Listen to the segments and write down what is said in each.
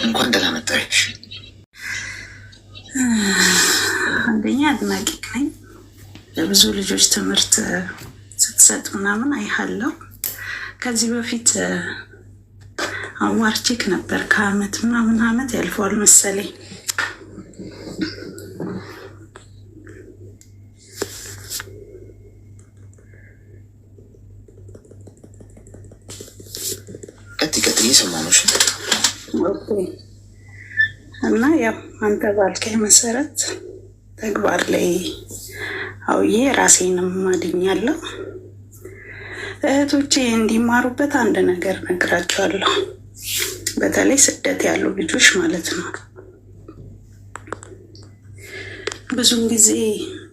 እንኳን ደህና መጣሽ። አንደኛ አድናቂ ነኝ። ለብዙ ልጆች ትምህርት ስትሰጥ ምናምን አይሃለው። ከዚህ በፊት አዋርቼክ ነበር ከአመት ምናምን አመት ያልፈዋል መሰለኝ። ቀጥይ ሰማኖሽ እና ያው አንተ ባልከኝ መሰረት ተግባር ላይ አውዬ ራሴንም አድኛለሁ። እህቶቼ እንዲማሩበት አንድ ነገር ነግራቸዋለሁ። በተለይ ስደት ያሉ ልጆች ማለት ነው። ብዙም ጊዜ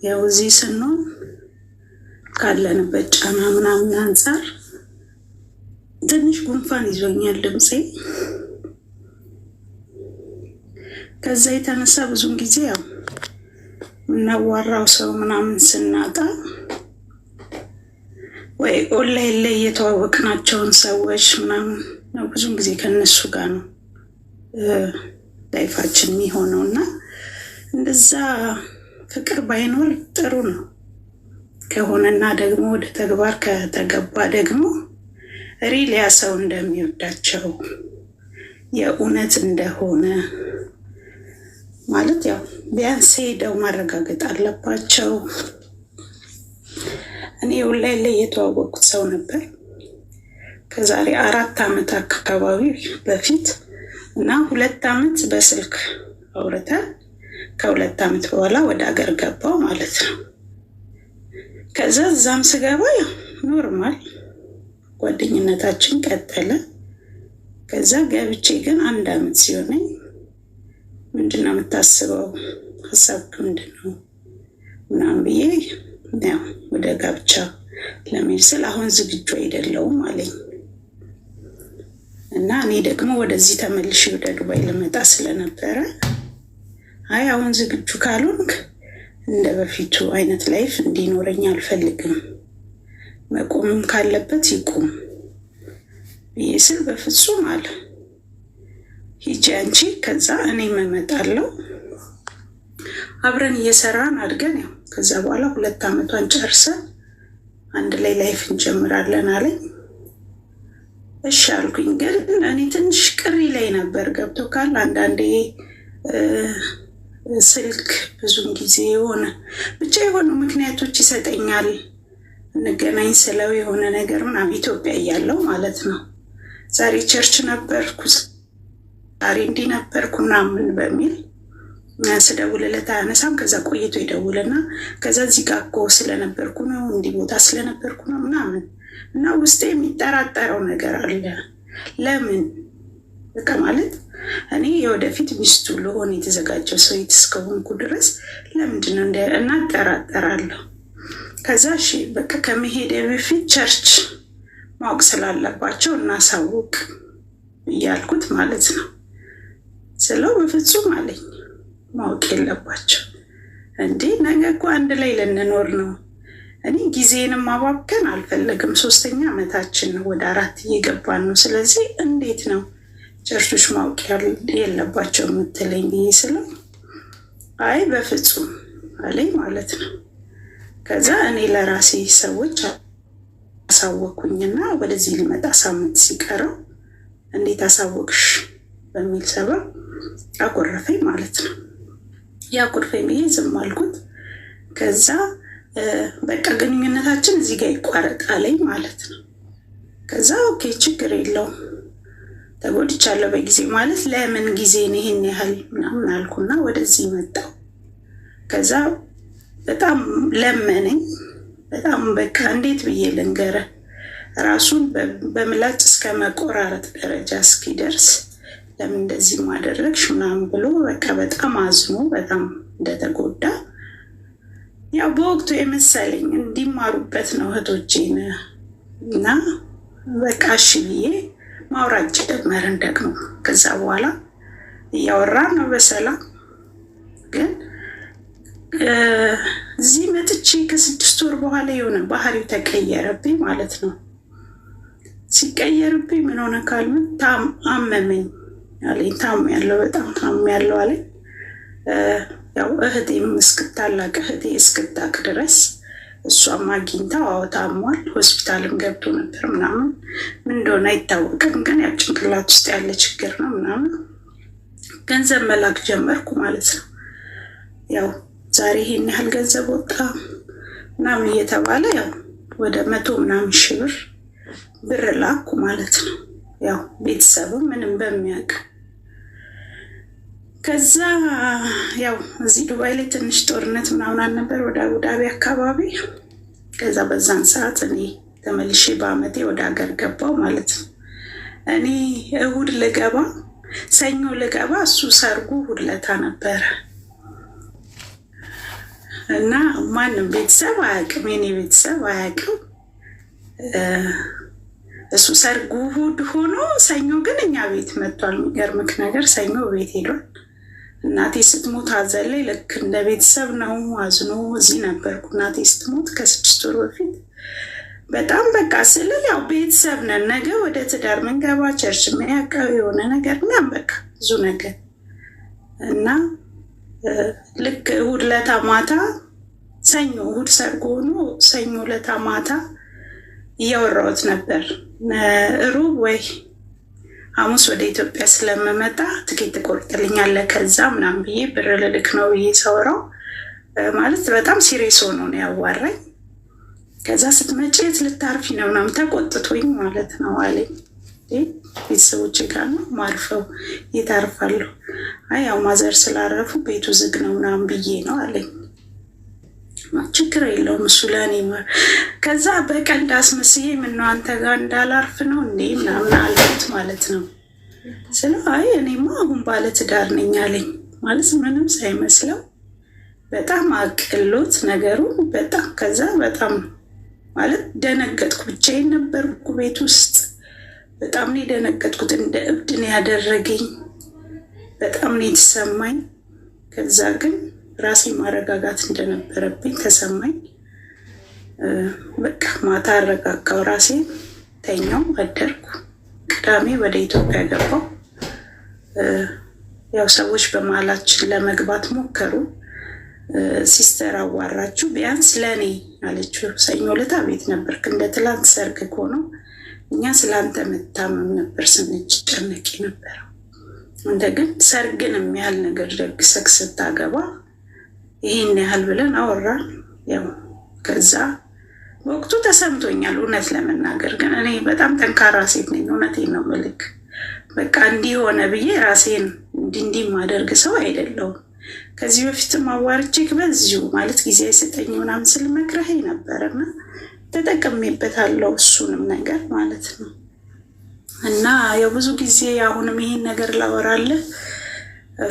ያው እዚህ ስንሆን ካለንበት ጫና ምናምን አንጻር ትንሽ ጉንፋን ይዞኛል ድምፄ። ከዛ የተነሳ ብዙም ጊዜ ያው የምናዋራው ሰው ምናምን ስናጣ ወይ ኦንላይን ላይ የተዋወቅናቸውን ሰዎች ምናምን ነው ብዙም ጊዜ ከነሱ ጋር ነው ላይፋችን የሚሆነው። እና እንደዛ ፍቅር ባይኖር ጥሩ ነው ከሆነና ደግሞ ወደ ተግባር ከተገባ ደግሞ ሪል ያ ሰው እንደሚወዳቸው የእውነት እንደሆነ ማለት ያው ቢያንስ ሄደው ማረጋገጥ አለባቸው። እኔ ኦንላይን ላይ የተዋወቅኩት ሰው ነበር ከዛሬ 4 ዓመት አካባቢ በፊት እና 2 ዓመት በስልክ አውርተን ከ2 ዓመት በኋላ ወደ ሀገር ገባው ማለት ነው። ከዛ እዛም ስገባ ያው ኖርማል ጓደኝነታችን ቀጠለ። ከዛ ገብቼ ግን 1 ዓመት ሲሆነኝ ምንድነው የምታስበው ሀሳብክ ምንድነው ምናምን ብዬ ያው ወደ ጋብቻ ለመሄድ ስል አሁን ዝግጁ አይደለሁም አለኝ። እና እኔ ደግሞ ወደዚህ ተመልሼ ወደ ዱባይ ልመጣ ስለነበረ አይ አሁን ዝግጁ ካልሆንክ እንደ በፊቱ አይነት ላይፍ እንዲኖረኝ አልፈልግም፣ መቆምም ካለበት ይቁም ብዬ ስል በፍጹም አለ ሂጂ አንቺ ከዛ እኔ እመጣለሁ አብረን እየሰራን አድገን ያው ከዛ በኋላ 2 ዓመቷን ጨርሰን አንድ ላይ ላይፍ እንጀምራለን አለኝ። እሺ አልኩኝ። ግን እኔ ትንሽ ቅሪ ላይ ነበር ገብቶ ካል አንዳንዴ ስልክ ብዙም ጊዜ ብቻ የሆኑ ምክንያቶች ይሰጠኛል እንገናኝ ስለው የሆነ ነገር ምናምን ኢትዮጵያ እያለው ማለት ነው። ዛሬ ቸርች ነበርኩ ዛሬ እንዲህ ነበርኩ ምናምን በሚል ስደውልለት አያነሳም። ከዛ ቆይቶ ይደውልና ከዛ እዚህ ጋር እኮ ስለነበርኩ ነው እንዲህ ቦታ ስለነበርኩ ነው ምናምን እና ውስጤ የሚጠራጠረው ነገር አለ። ለምን በቃ ማለት እኔ የወደፊት ሚስቱ ልሆን የተዘጋጀው ሰው እስከሆንኩ ድረስ ለምንድነው እና እጠራጠራለሁ። ከዛ እሺ በቃ ከመሄድ በፊት ቸርች ማወቅ ስላለባቸው እናሳውቅ እያልኩት ማለት ነው ስለው በፍጹም አለኝ ማወቅ የለባቸው እንዴ ነገ እኮ አንድ ላይ ልንኖር ነው። እኔ ጊዜንም ማባከን አልፈለግም። 3ኛ ዓመታችን ነው፣ ወደ 4 እየገባን ነው። ስለዚህ እንዴት ነው ቸርቾች ማወቅ የለባቸው የምትለኝ ብዬ ስለው አይ በፍጹም አለኝ ማለት ነው። ከዛ እኔ ለራሴ ሰዎች አሳወኩኝና ወደዚህ ሊመጣ ሳምንት ሲቀረው እንዴት አሳወቅሽ በሚል ሰበብ አቆረፈኝ ማለት ነው። ያቆረፈኝ ብዬ ዝም አልኩት። ከዛ በቃ ግንኙነታችን እዚህ ጋር ይቋረጣለኝ ማለት ነው። ከዛ ኦኬ ችግር የለውም ተጎድቻለሁ በጊዜ ማለት ለምን ጊዜን ይሄን ያህል ምናምን አልኩና ወደዚህ መጣሁ። ከዛ በጣም ለመነኝ። በጣም በቃ እንዴት ብዬ ልንገረ ራሱን በምላጭ እስከ መቆራረጥ ደረጃ እስኪደርስ ለምን እንደዚህ ማደረግሽ ምናምን ብሎ በቃ በጣም አዝኖ በጣም እንደተጎዳ ያው በወቅቱ የመሰለኝ እንዲማሩበት ነው እህቶቼን። እና በቃ እሺ ብዬ ማውራት ጀመርን ደግሞ። ከዛ በኋላ እያወራን ነው በሰላም። ግን እዚህ መጥቼ ከ6 ወር በኋላ የሆነ ባህሪው ተቀየረብኝ ማለት ነው። ሲቀየርብኝ ምን ሆነ ካልምን አመመኝ። አለኝ። ታሜያለሁ፣ በጣም ታሜያለሁ አለኝ። ያው እህቴም ታላቅ እህቴ እስክታቅ ድረስ እሷም አግኝታው አዎ ታሟል፣ ሆስፒታልም ገብቶ ነበር ምናምን፣ ምን እንደሆነ አይታወቅም፣ ግን ያው ጭንቅላት ውስጥ ያለ ችግር ነው ምናምን። ገንዘብ መላክ ጀመርኩ ማለት ነው። ያው ዛሬ ይሄን ያህል ገንዘብ ወጣ ምናምን እየተባለ ያው ወደ 100 ምናምን ሺህ ብር ላኩ ማለት ነው። ያው ቤተሰብም ምንም በሚያውቅ ከዛ ያው እዚህ ዱባይ ላይ ትንሽ ጦርነት ምናምን አልነበር ወደ አቡዳቢ አካባቢ። ከዛ በዛን ሰዓት እኔ ተመልሼ በአመቴ ወደ ሀገር ገባው ማለት ነው። እኔ እሁድ ልገባ ሰኞ ልገባ እሱ ሰርጉ እሁድ ለታ ነበረ እና ማንም ቤተሰብ አያውቅም፣ የኔ ቤተሰብ አያውቅም። እሱ ሰርጉ እሁድ ሆኖ ሰኞ ግን እኛ ቤት መጥቷል። የሚገርምክ ነገር ሰኞ ቤት ሄዷል። እናቴ ስትሞት ሀዘን ላይ ልክ እንደ ቤተሰብ ነው አዝኖ እዚህ ነበርኩ። እናቴ ስትሞት ከ6 ወር በፊት በጣም በቃ ስልል ያው ቤተሰብ ነን፣ ነገ ወደ ትዳር ምንገባ ቸርች የሚያውቀው የሆነ ነገር ምናምን በቃ ብዙ ነገር እና ልክ እሁድ ለታ ማታ ሰኞ እሁድ ሰርጎ ሆኖ ሰኞ ለታ ማታ እያወራሁት ነበር። ሩብ ወይ ሐሙስ ወደ ኢትዮጵያ ስለምመጣ ትኬት ትቆርጥልኛለህ ከዛ ምናምን ብዬ ብር ልልክ ነው ብዬ ሳወራው ማለት በጣም ሲሪየስ ሆኖ ነው ያዋራኝ። ከዛ ስትመጪ የት ልታርፊ ነው ምናምን ተቆጥቶኝ ማለት ነው አለኝ። ቤተሰቦች ጋር ነው ማርፈው ይታርፋለሁ። አይ ያው ማዘር ስላረፉ ቤቱ ዝግ ነው ምናምን ብዬ ነው አለኝ። ችግር የለውም እሱ ለእኔ ከዛ በቀልድ አስመስዬ ምነው አንተ ጋር እንዳላርፍ ነው እንዴ ምናምን አልኩት ማለት ነው። ስለ አይ እኔማ አሁን ባለትዳር ነኝ አለኝ። ማለት ምንም ሳይመስለው በጣም አቅሎት ነገሩን በጣም ከዛ በጣም ማለት ደነገጥኩ። ብቻዬን ነበርኩ ቤት ውስጥ በጣም ነው የደነገጥኩት። እንደ እብድ ነው ያደረገኝ። በጣም ነው የተሰማኝ። ከዛ ግን ራሴ ማረጋጋት እንደነበረብኝ ተሰማኝ። በቃ ማታ አረጋጋው ራሴ፣ ተኛው፣ አደርኩ። ቅዳሜ ወደ ኢትዮጵያ ገባው። ያው ሰዎች በመሀላችን ለመግባት ሞከሩ። ሲስተር አዋራችሁ ቢያንስ ለእኔ አለችው። ሰኞ ዕለት ቤት ነበርክ፣ እንደ ትላንት ሰርግ ከሆነው እኛ ስለአንተ መታመም ነበር ስንጨነቂ ነበረው። አንተ ግን ሰርግን የሚያህል ነገር ደግሰክ ስታገባ ይህን ያህል ብለን አወራን። ያው ከዛ በወቅቱ ተሰምቶኛል እውነት ለመናገር ግን እኔ በጣም ጠንካራ ሴት ነኝ። እውነቴን ነው ምልክ በቃ እንዲሆነ ብዬ ራሴን እንዲህ ማደርግ ሰው አይደለሁም። ከዚህ በፊትም አዋርቼክ በዚሁ ማለት ጊዜ አይሰጠኝ ምናምን ስል መክረኸኝ ነበርና ተጠቅሜበታለሁ እሱንም ነገር ማለት ነው። እና ያው ብዙ ጊዜ አሁንም ይሄን ነገር ላወራልህ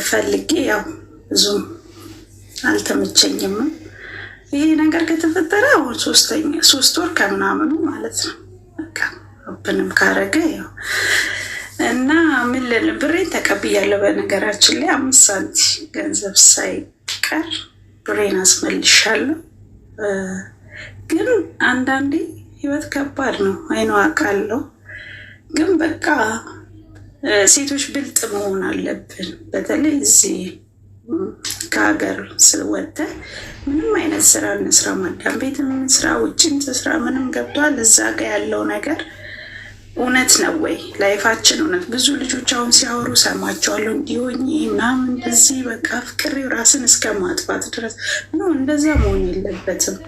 ፈልጌ ያው ብዙም አልተመቸኝም። ይሄ ነገር ከተፈጠረ አሁን 3 ወር ከምናምኑ ማለት ነው። በቃ ብንም ካረገ ያው እና ምን ልል ብሬን ተቀብያለሁ። በነገራችን ላይ 5 ሳንቲም ገንዘብ ሳይቀር ብሬን አስመልሻለሁ። ግን አንዳንዴ ህይወት ከባድ ነው አይነው አውቃለሁ። ግን በቃ ሴቶች ብልጥ መሆን አለብን። በተለይ እዚህ ከሀገር ስለወጥተህ ምንም አይነት ስራ እንስራ፣ ማዳም ቤት ስራ፣ ውጭም ስራ ምንም ገብቷል። እዛ ጋ ያለው ነገር እውነት ነው ወይ? ላይፋችን እውነት ብዙ ልጆች አሁን ሲያወሩ ሰማቸዋለሁ። እንዲሆኝ ምናምን እንደዚህ በቃ ፍቅሬው ራስን እስከ ማጥፋት ድረስ ነው። እንደዛ መሆን የለበትም።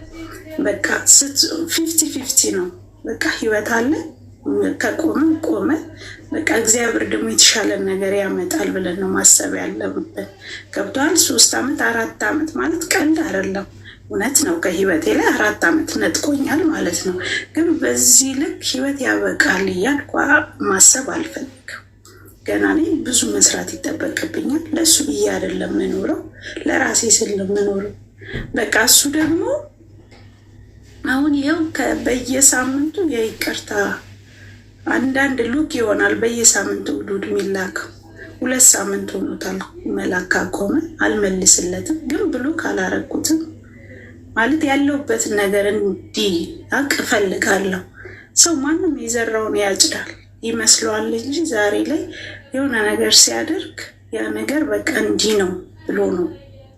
በቃ 50-50 ነው። በቃ ህይወት አለ፣ ከቆመ ቆመ። በቃ እግዚአብሔር ደግሞ የተሻለን ነገር ያመጣል ብለን ነው ማሰብ ያለብን። ገብቷል። 3 ዓመት 4 ዓመት ማለት ቀልድ አይደለም። እውነት ነው። ከህይወቴ ላይ 4 ዓመት ነጥቆኛል ማለት ነው። ግን በዚህ ልክ ህይወት ያበቃል እያልኩ ማሰብ አልፈልግም። ገና እኔ ብዙ መስራት ይጠበቅብኛል። ለእሱ ብዬ አይደለም የምኖረው፣ ለራሴ ስል ነው የምኖረው። በቃ እሱ ደግሞ አሁን ይኸው በየሳምንቱ የይቅርታ አንዳንድ ሉክ ይሆናል በየሳምንቱ ውዱድ የሚላከው 2 ሳምንት ሆኖታል። መላክ አቆመ፣ አልመልስለትም። ግን ብሎክ አላረኩትም ማለት ያለውበትን ነገር እንዲያውቅ እፈልጋለሁ። ሰው ማንም የዘራውን ያጭዳል ይመስለዋል እንጂ ዛሬ ላይ የሆነ ነገር ሲያደርግ ያ ነገር በቃ እንዲህ ነው ብሎ ነው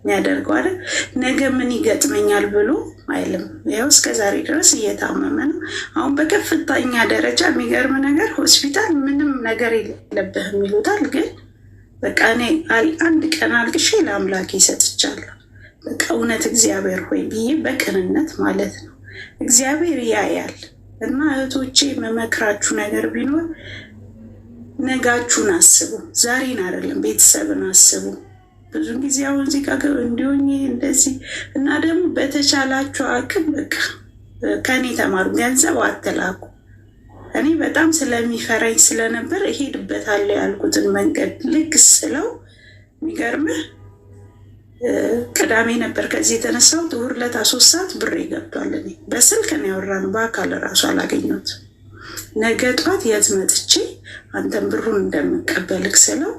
የሚያደርገው አይደል? ነገ ምን ይገጥመኛል ብሎ አይልም። ያው እስከ ዛሬ ድረስ እየታመመ ነው። አሁን በከፍተኛ ደረጃ የሚገርም ነገር ሆስፒታል ምንም ነገር የለብህም ይሉታል። ግን በቃ እኔ አንድ ቀን አልቅሼ ለአምላኬ ሰጥቻለሁ። በቃ እውነት እግዚአብሔር ሆይ ብዬ በቅንነት ማለት ነው። እግዚአብሔር ያያል እና እህቶቼ መመክራችሁ ነገር ቢኖር ነጋችሁን አስቡ፣ ዛሬን አይደለም፣ ቤተሰብን አስቡ። ብዙ ጊዜ አሁን እዚህ ጋር እንዲሆኝ እንደዚህ እና ደግሞ በተቻላችሁ አቅም በቃ ከኔ ተማሩ፣ ገንዘብ አትላኩ። እኔ በጣም ስለሚፈራኝ ስለነበር እሄድበታለሁ ያልኩትን መንገድ ልክ ስለው የሚገርምህ ቅዳሜ ነበር ከዚህ የተነሳው እሑድ ዕለት 3 ሰዓት ብሬ ገብቷል። እኔ በስልክ ነው ያወራነው፣ በአካል እራሱ አላገኘሁት። ነገ ጧት የት መጥቼ አንተን ብሩን እንደምቀበልክ ስለው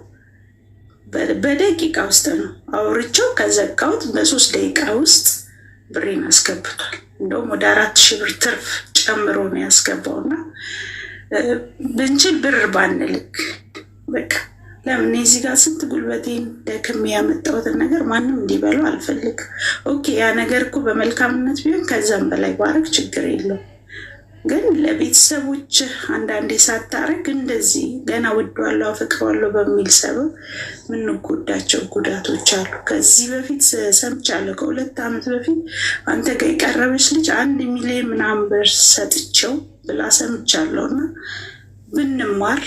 በደቂቃ ውስጥ ነው አውርቼው ከዘጋሁት። በ3 ደቂቃ ውስጥ ብሬን አስገብቷል። እንደውም ወደ 4,000 ብር ትርፍ ጨምሮ ነው ያስገባውና ብንችል ብር ባንልክ በቃ ለምን እዚህ ጋር ስንት ጉልበቴን ደክሜ ያመጣሁትን ነገር ማንም እንዲበለው አልፈልግ። ኦኬ ያ ነገር እኮ በመልካምነት ቢሆን ከዛም በላይ ባረግ ችግር የለው። ግን ለቤተሰቦች አንዳንዴ ሳታረግ እንደዚህ ገና ወደዋለሁ አፈቅረዋለሁ በሚል ሰበብ የምንጎዳቸው ጉዳቶች አሉ። ከዚህ በፊት ሰምቻለሁ። ከ2 ዓመት በፊት አንተ ጋር የቀረበች ልጅ 1 ሚሊዮን ምናምን ብር ሰጥቼው ብላ ሰምቻለሁ። እና ብንማር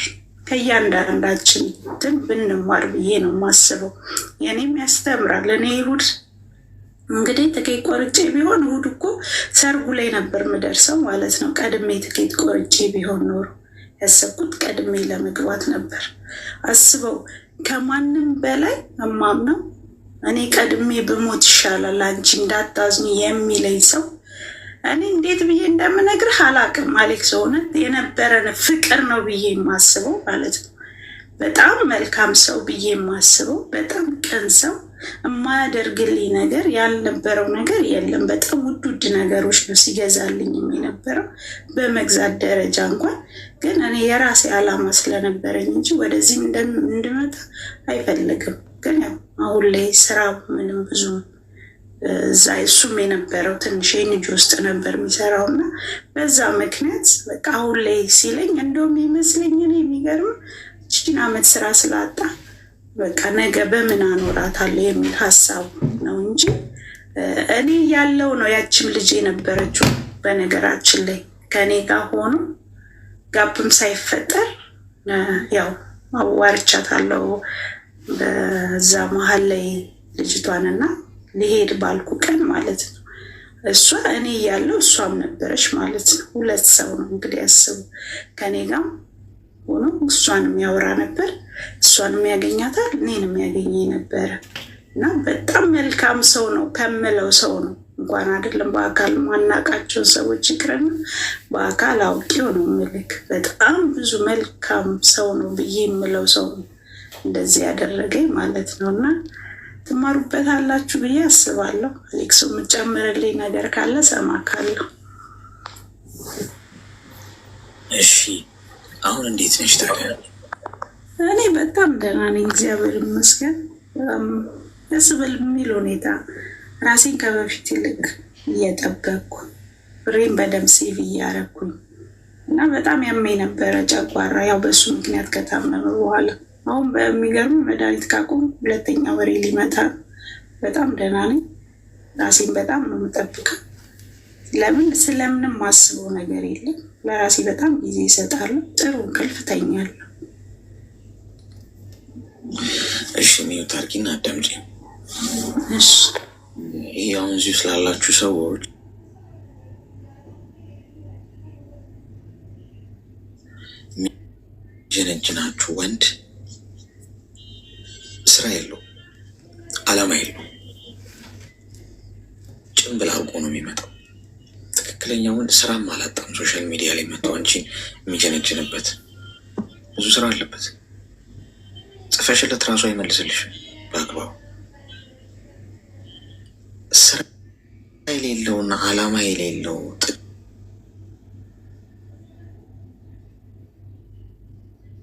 ከእያንዳንዳችን እንትን ብንማር ብዬ ነው የማስበው። የኔም ያስተምራል። እኔ እሑድ እንግዲህ ትኬት ቆርጬ ቢሆን እሑድ እኮ ሰርጉ ላይ ነበር ምደርሰው ማለት ነው። ቀድሜ ትኬት ቆርጬ ቢሆን ኖሮ ያሰብኩት ቀድሜ ለመግባት ነበር። አስበው፣ ከማንም በላይ እማምነው እኔ ቀድሜ ብሞት ይሻላል አንቺ እንዳታዝኝ የሚለኝ ሰው እኔ እንዴት ብዬ እንደምነግርህ አላውቅም። አሌክስ እውነት የነበረን ፍቅር ነው ብዬ የማስበው ማለት ነው። በጣም መልካም ሰው ብዬ የማስበው በጣም ቅን ሰው፣ የማያደርግልኝ ነገር ያልነበረው ነገር የለም። በጣም ውድ ውድ ነገሮች ነው ሲገዛልኝ የነበረው በመግዛት ደረጃ እንኳን። ግን እኔ የራሴ ዓላማ ስለነበረኝ እንጂ ወደዚህ እንድመጣ አይፈልግም። ግን ያው አሁን ላይ ስራ ምንም ብዙ እዛ እሱም የነበረው ትንሽ የንጅ ውስጥ ነበር የሚሰራው እና በዛ ምክንያት በቃ አሁን ላይ ሲለኝ እንደውም ይመስለኝ እኔ የሚገርም ቺን ዓመት ስራ ስላጣ በቃ ነገ በምን አኖራታለሁ የሚል ሀሳብ ነው እንጂ እኔ ያለው ነው። ያችም ልጅ የነበረችው በነገራችን ላይ ከኔ ጋር ሆኖ ጋብም ሳይፈጠር ያው አዋርቻታለሁ በዛ መሀል ላይ ልጅቷንና ሊሄድ ባልኩ ቀን ማለት ነው። እሷ እኔ ያለው እሷም ነበረች ማለት ነው። 2 ሰው ነው እንግዲህ ያስቡ። ከኔ ጋር ሆኖ እሷንም ያወራ ነበር፣ እሷንም ያገኛታል፣ እኔንም ያገኘኝ ነበረ እና በጣም መልካም ሰው ነው ከምለው ሰው ነው። እንኳን አይደለም በአካል ማናቃቸውን ሰዎች ይቅርና በአካል አውቄው ነው ምልክ። በጣም ብዙ መልካም ሰው ነው ብዬ የምለው ሰው ነው እንደዚህ ያደረገኝ ማለት ነው። እና ትማሩበታላችሁ ብዬ አስባለሁ። አሌክሱ የምጨምርልኝ ነገር ካለ ሰማካለሁ። እሺ አሁን እንዴት ነሽ ታዲያ? እኔ በጣም ደህና ነኝ፣ እግዚአብሔር ይመስገን። ደስ በሚል ሁኔታ ራሴን ከበፊት ይልቅ እየጠበቅኩ ብሬን በደም ሴቭ እያረኩኝ እና በጣም ያመኝ ነበረ ጨጓራ፣ ያው በሱ ምክንያት ከታመመ በኋላ አሁን በሚገርም መድኃኒት ካቆም 2ኛ ወሬ ሊመጣ በጣም ደህና ነኝ። ራሴን በጣም ነው የምጠብቀው። ለምን ስለምንም ማስበው ነገር የለም። ለራሴ በጣም ጊዜ ይሰጣለሁ። ጥሩ እንቅልፍ ተኛለሁ። እሺ ሚዩት አድርጊና አዳምጪኝ። እሺ ይሄ አሁን እዚሁ ስላላችሁ ሰዎች ጀነጅናችሁ ወንድ ስራ የለው፣ አላማ የለው፣ ጭንብል አውቆ ነው የሚመጣው። ትክክለኛ ወንድ ስራም አላጣም። ሶሻል ሚዲያ ላይ መጣው አንቺን የሚጀነጅንበት ብዙ ስራ አለበት። ጽፈሽለት ራሱ አይመልስልሽ በአግባቡ። ስራ የሌለውና አላማ የሌለው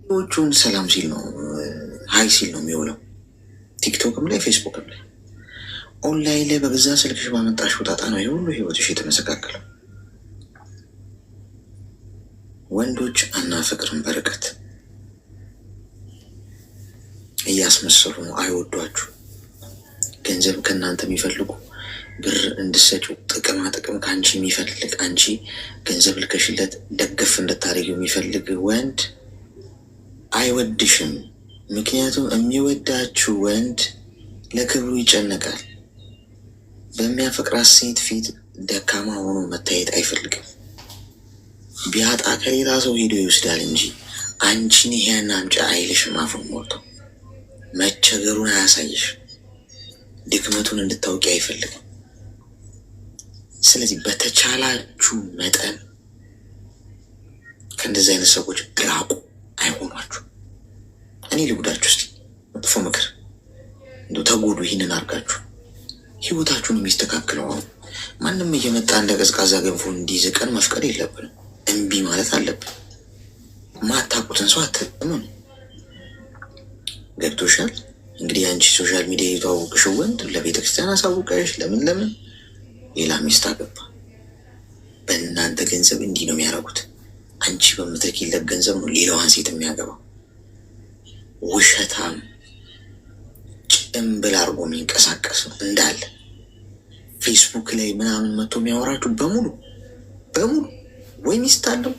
ዎቹን ሰላም ሲል ነው ሀይ ሲል ነው የሚውለው። ቲክቶክም ላይ ፌስቡክም ላይ ኦንላይን ላይ በገዛ ስልክሽ ባመጣሽው ጣጣ ነው የሁሉ ህይወትሽ የተመሰቃቀለው። ወንዶች አናፈቅርም በርቀት እያስመሰሉ ነው። አይወዷችሁ። ገንዘብ ከእናንተ የሚፈልጉ ብር እንድሰጪው ጥቅማ ጥቅም ከአንቺ የሚፈልግ አንቺ ገንዘብ ልከሽለት ደገፍ እንድታደርጊው የሚፈልግ ወንድ አይወድሽም። ምክንያቱም የሚወዳችሁ ወንድ ለክብሩ ይጨነቃል። በሚያፈቅራት ሴት ፊት ደካማ ሆኖ መታየት አይፈልግም። ቢያጣ ከሌላ ሰው ሄዶ ይወስዳል እንጂ አንቺን ይሄን አምጪ አይልሽም። አፉን ሞልቶ መቸገሩን አያሳይሽ። ድክመቱን እንድታውቂ አይፈልግም። ስለዚህ በተቻላችሁ መጠን ከእንደዚህ አይነት ሰዎች ራቁ። አይሆኗችሁ። እኔ ልጉዳችሁ እስኪ መጥፎ ምክር እንደ ተጎዱ። ይህንን አድርጋችሁ ህይወታችሁን የሚስተካክለው አሁን ማንም እየመጣ እንደ ቀዝቃዛ ገንፎ እንዲዝቀን መፍቀድ የለብንም። እምቢ ማለት አለብን። ማታውቁትን ሰው አትመኑ። ገብቶሻል? እንግዲህ አንቺ ሶሻል ሚዲያ የተዋወቅሽ ወንድ ለቤተክርስቲያን አሳውቀሽ ለምን ሌላ ሚስት አገባ። በእናንተ ገንዘብ እንዲህ ነው የሚያደርጉት። አንቺ በምትልኪለት ገንዘብ ነው ሌላዋን ሴት የሚያገባው። ውሸታም ጭምብል አድርጎ የሚንቀሳቀስ ነው እንዳለ ፌስቡክ ላይ ምናምን መጥቶ የሚያወራችሁ በሙሉ ወይ ሚስት አለው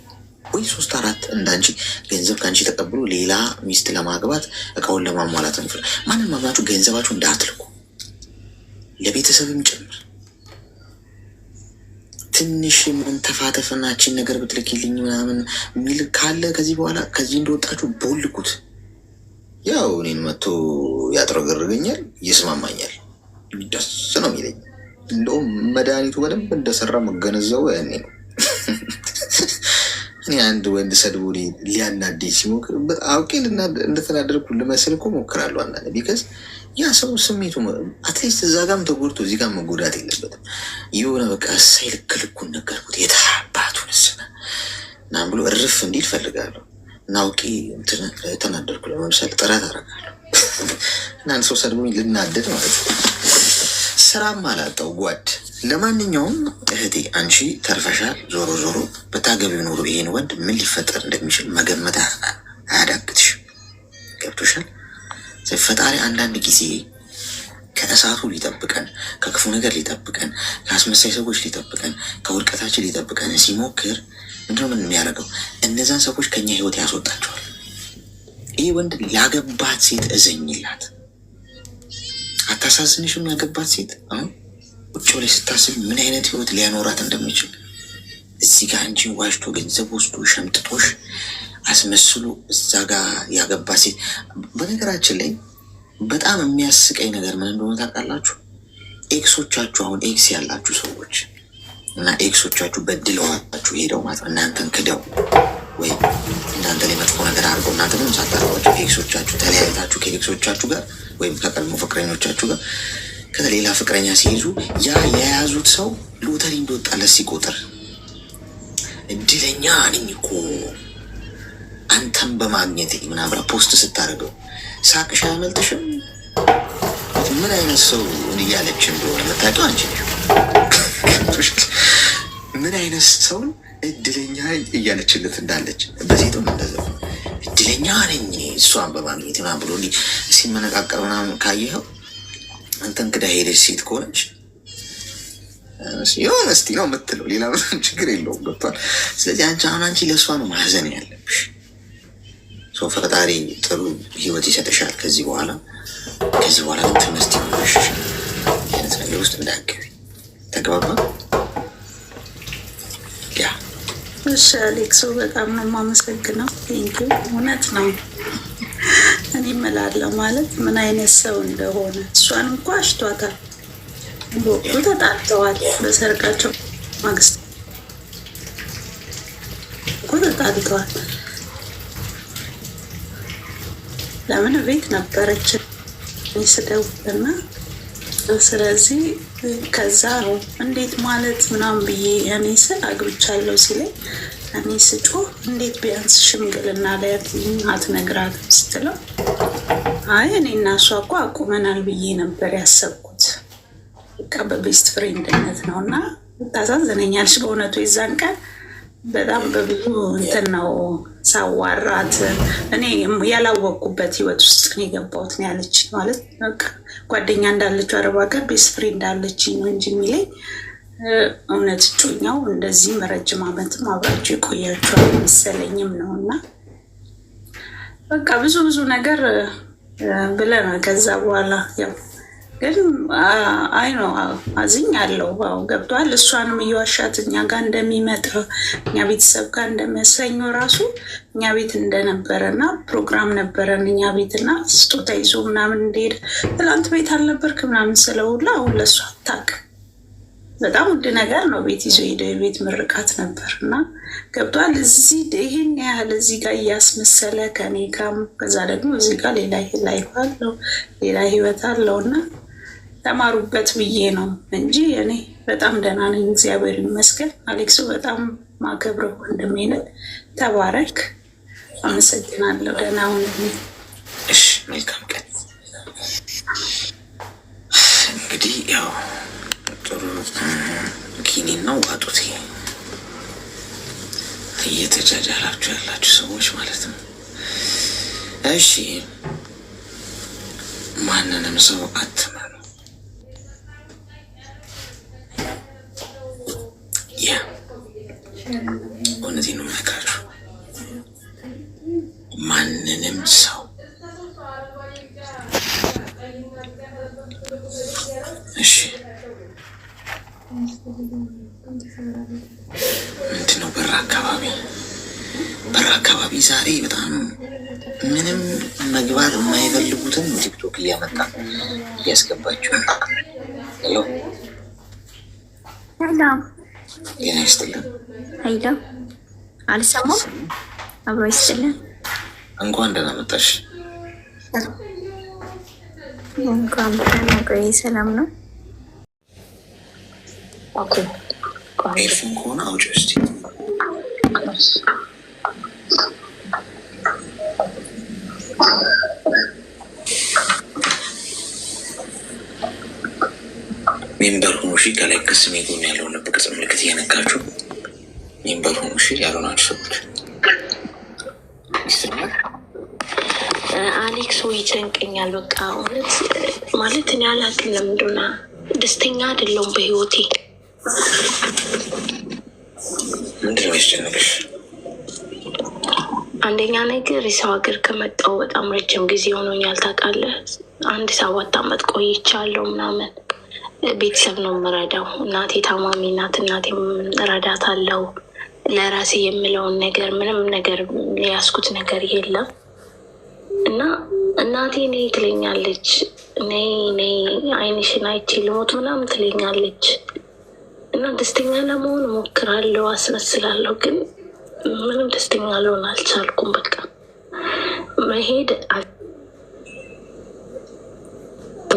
ወይ 3-4 እንዳንቺ ገንዘብ ከአንቺ ተቀብሎ ሌላ ሚስት ለማግባት እቃውን ለማሟላት ነው። ማንን ማምናችሁ ገንዘባችሁ እንዳትልኩ፣ ለቤተሰብም ጭምር። ትንሽ ምን ተፋተፍናችን ነገር ብትልኪልኝ ምናምን የሚል ካለ ከዚህ በኋላ ከዚህ እንደወጣችሁ ቦልኩት። ያው እኔን መጥቶ ያጥረገርገኛል፣ ይስማማኛል፣ ደስ ነው የሚለኝ። እንደውም መድኃኒቱ በደንብ እንደሰራ መገነዘቡ ያኔ ነው። እኔ አንድ ወንድ ሰድቦ ሊያናደኝ ሲሞክር አውቄ እንደተናደርኩ ልመስል እኮ ሞክራለሁ አንዳንድ። ቢከዝ ያ ሰው ስሜቱ አትሊስት እዛ ጋም ተጎድቶ እዚህ ጋር መጎዳት የለበትም። የሆነ በቃ እሳይ ልክ ልኩን ነገርኩት የታባቱን ስነ እና ብሎ እርፍ እንዲል ፈልጋለሁ እና አውቄ ተናደርኩ ለመምሰል ጥረት አደርጋለሁ። እና አንድ ሰው ሰድቦ ልናደድ ማለት ነው። ስራም አላጣው ጓድ። ለማንኛውም እህቴ አንቺ ተርፈሻል። ዞሮ ዞሮ በታገቢው ኖሮ ይሄን ወንድ ምን ሊፈጠር እንደሚችል መገመት አያዳግትሽ። ገብቶሻል? ፈጣሪ አንዳንድ ጊዜ ከእሳቱ ሊጠብቀን፣ ከክፉ ነገር ሊጠብቀን፣ ከአስመሳይ ሰዎች ሊጠብቀን፣ ከውድቀታችን ሊጠብቀን ሲሞክር ምንድነው ምን የሚያደርገው? እነዛን ሰዎች ከኛ ህይወት ያስወጣቸዋል። ይህ ወንድ ላገባት ሴት እዘኝላት። አታሳዝንሽም? ያገባት ሴት አሁን ውጭ ላይ ስታስብ ምን አይነት ህይወት ሊያኖራት እንደሚችል እዚህ ጋር አንቺን ዋሽቶ ገንዘብ ወስዶ ሸምጥጦሽ አስመስሎ እዛ ጋር ያገባት ሴት። በነገራችን ላይ በጣም የሚያስቀኝ ነገር ምን እንደሆነ ታውቃላችሁ? ኤክሶቻችሁ አሁን ኤክስ ያላችሁ ሰዎች እና ኤክሶቻችሁ በድለዋችሁ ሄደው ማለት ነው እናንተን ክደው ወይ እናንተ ላይ መጥፎ ነገር አድርገው እናንተ ምንም ሳታረጓቸው ኤክሶቻችሁ ተለያይታችሁ ከኤክሶቻችሁ ጋር ወይም ከቀድሞ ፍቅረኞቻችሁ ጋር ከሌላ ፍቅረኛ ሲይዙ ያ የያዙት ሰው ሎተሪ እንደወጣለት ሲቆጥር እድለኛ ነኝ እኮ አንተን በማግኘት ምናምን ፖስት ስታደርገው ሳቅሽ አያመልጥሽም? ምን አይነት ሰው እያለች እንደሆነ መታወቂያው አንቺ ነሽ። ምን አይነት ሰውን እድለኛ እያለችለት እንዳለች በሴቱም እንደዚያው እድለኛ ነኝ እሷን በማግኘት ምናምን ብሎ ሲመነቃቀር ምናምን ካየኸው አንተን ክዳ ሄደች ሴት ከሆነች የሆነ እስቲ ነው የምትለው፣ ሌላ ምንም ችግር የለውም። ገብቷል? ስለዚህ አንቺ ለእሷ ነው ማዘን ያለብሽ። ሰው ፈጣሪ ጥሩ ህይወት ይሰጥሻል። ከዚህ በኋላ ትምህርት ይሆንሻል። አይነት ነገር ውስጥ እንዳገቢ ተግባባ። ያ እሺ አሌክሶ በጣም ነው የማመሰግነው። ቴንኪው። እውነት ነው። እኔ እምላለሁ ማለት ምን አይነት ሰው እንደሆነ እሷን እንኳ አሽቷታል። በወቅቱ ተጣልተዋል። በሰርጋቸው ማግስት እኮ ተጣልተዋል። ለምን ቤት ነበረች ስደውልና ስለዚህ ከዛ ነው እንዴት ማለት ምናምን ብዬ እኔ ስል አግብቻለሁ ሲለኝ እኔ ስጮህ እንዴት ቢያንስ ሽምግልና ላይ አትነግራትም ስትለው አይ እኔ እና እሷ እኮ አቁመናል ብዬ ነበር ያሰብኩት፣ በቃ በቤስት ፍሬንድነት ነው እና ታሳዝነኛለች በእውነቱ። የዛን ቀን በጣም በብዙ እንትን ነው ሳዋራት እኔ ያላወቅኩበት ህይወት ውስጥ ነው የገባሁት ነው ያለች። ማለት በቃ ጓደኛ እንዳለችው አረብ ሀገር ቤስት ፍሬንድ እንዳለችኝ ነው እንጂ የሚለኝ እውነት እጮኛው እንደዚህም ረጅም ዓመትም አብራችሁ የቆያችኋል መሰለኝም ነው። እና በቃ ብዙ ነገር ብለናል። ከዛ በኋላ ያው ግን አይ ነው አዝኛለሁ። ገብቷል። እሷንም እየዋሻት እኛ ጋር እንደሚመጣ እኛ ቤተሰብ ጋር እንደሚያሰኘው ራሱ እኛ ቤት እንደነበረ እና ፕሮግራም ነበረን እኛ ቤት እና ስጦታ ይዞ ምናምን እንደሄደ ትላንት ቤት አልነበርክ ምናምን ስለውላ አሁን ለእሷ አታውቅም። በጣም ውድ ነገር ነው ቤት ይዞ ሄደ። የቤት ምርቃት ነበር እና ገብቷል። እዚህ ይህን ያህል እዚህ ጋር እያስመሰለ ከኔ ጋርም ከዛ ደግሞ እዚህ ጋር ሌላ ላይፍ አለው ሌላ ህይወት አለው እና ተማሩበት ብዬ ነው እንጂ እኔ በጣም ደህና ነኝ፣ እግዚአብሔር ይመስገን። አሌክሱ በጣም ማከብረው ወንድሜ ነህ። ተባረክ። አመሰግናለሁ። ደህና ሁን። እሺ፣ መልካም ቀን። እንግዲህ ያው ጥሩ ኪኒን ነው ዋጡት እየተጃጃላችሁ ያላችሁ ሰዎች ማለት ነው። እሺ፣ ማንንም ሰው አትመኑ። እውነቴን ነው የምነግራችሁ። ማንንም ሰው እሺ፣ ምንድነው በር አካባቢ ዛሬ በጣም ምንም መግባት የማይፈልጉትን ቲክቶክ እያመጣ እያስገባችሁ ነው። ሄሎ ጤና ይስጥልን። ሄሎ አልሰማም። አብሮ ይስጥልን። እንኳን ደህና መጣሽ። እንኳን ደህና ቆይ። ሰላም ነው? ኦኬ። ኤርፎን ከሆነ አውጪ እስኪ። ሜምበር ሁኑ እሺ። ከላይ ከስሜ ጎን ያለውን በቅርጽ ምልክት እየነካችሁ ሜምበር ሁኑ እሺ። ያልሆናችሁ ሰዎች አሌክስ ይጨንቀኛል። በቃ እውነት ማለት እኔ አላውቅም ለምንድን ነው ደስተኛ አይደለሁም በህይወቴ። ምንድን ነው ያስጨነቀሽ? አንደኛ ነገር የሰው ሀገር ከመጣሁ በጣም ረጅም ጊዜ ሆኖኛል ታውቃለህ። 7 ዓመት ቆይቻለሁ ምናምን። ቤተሰብ ነው የምረዳው። እናቴ ታማሚ ናት። እናቴ እረዳታለሁ። ለራሴ የምለውን ነገር ምንም ነገር የያዝኩት ነገር የለም እና እናቴ ነይ ትለኛለች፣ ነይ አይንሽን አይቼ ልሞት ምናምን ትለኛለች እና ደስተኛ ለመሆን እሞክራለሁ፣ አስመስላለሁ፣ ግን ምንም ደስተኛ ልሆን አልቻልኩም። በቃ መሄድ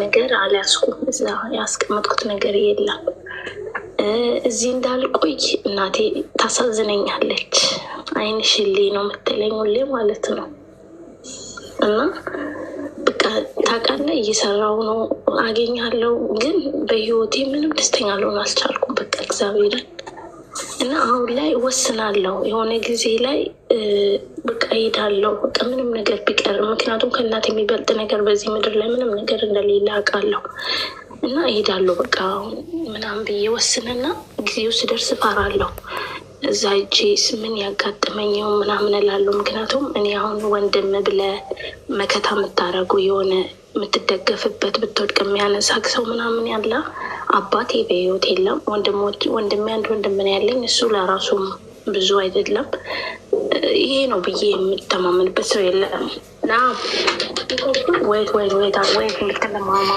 ነገር አልያዝኩም። እዛ ያስቀመጥኩት ነገር የለም። እዚህ እንዳልቆይ እናቴ ታሳዝነኛለች። አይንሽልኝ ነው የምትለኝ ሁሌ ማለት ነው። እና በቃ ታውቃለህ እየሰራው ነው አገኛለሁ፣ ግን በህይወቴ ምንም ደስተኛ ልሆን አልቻልኩም። በቃ እግዚአብሔርን እና አሁን ላይ ወስናለሁ። የሆነ ጊዜ ላይ በቃ እሄዳለሁ። በቃ ምንም ነገር ቢቀር፣ ምክንያቱም ከእናት የሚበልጥ ነገር በዚህ ምድር ላይ ምንም ነገር እንደሌለ አውቃለሁ። እና እሄዳለሁ በቃ ምናምን ብዬ ወስንና ጊዜው ሲደርስ እፈራለሁ። እዛ እጄ ምን ያጋጥመኝው ምናምን እላለሁ። ምክንያቱም እኔ አሁን ወንድም ብለህ መከታ የምታረጉ የሆነ የምትደገፍበት ብትወድቅ የሚያነሳክ ሰው ምናምን ያለ አባቴ በህይወት የለም። ወንድሜ አንድ ወንድም ነው ያለኝ። እሱ ለራሱም ብዙ አይደለም። ይሄ ነው ብዬ የምተማመንበት ሰው የለም። ና ወይ ልትለማማማ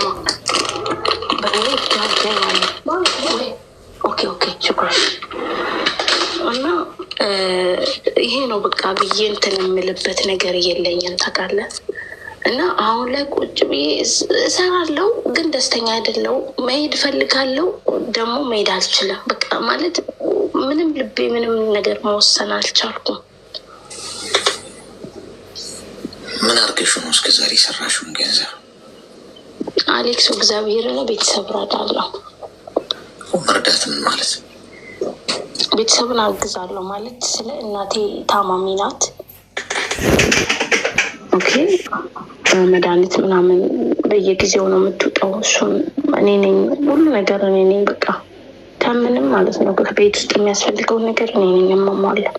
ኦኬ ችግር እና ይሄ ነው በቃ ብዬ እንትን የምልበት ነገር የለኝም ታውቃለህ። እና አሁን ላይ ቁጭ ብዬ እሰራለሁ፣ ግን ደስተኛ አይደለሁ። መሄድ እፈልጋለሁ፣ ደግሞ መሄድ አልችልም። በቃ ማለት ምንም ልቤ ምንም ነገር መወሰን አልቻልኩም። ምን አርገሽ ነው እስከ ዛሬ ሰራሽውን ገንዘብ? አሌክስ እግዚአብሔርን ቤተሰብ እረዳለሁ። መርዳት ምን ማለት? ቤተሰብን አግዛለሁ ማለት ስለ እናቴ ታማሚ ናት። ኦኬ መድኃኒት ምናምን በየጊዜው ነው የምትውጠው። እሱም እኔ ነኝ፣ ሁሉ ነገር እኔ ነኝ። በቃ ከምንም ማለት ነው ቤት ውስጥ የሚያስፈልገው ነገር እኔ ነኝ የማሟላው።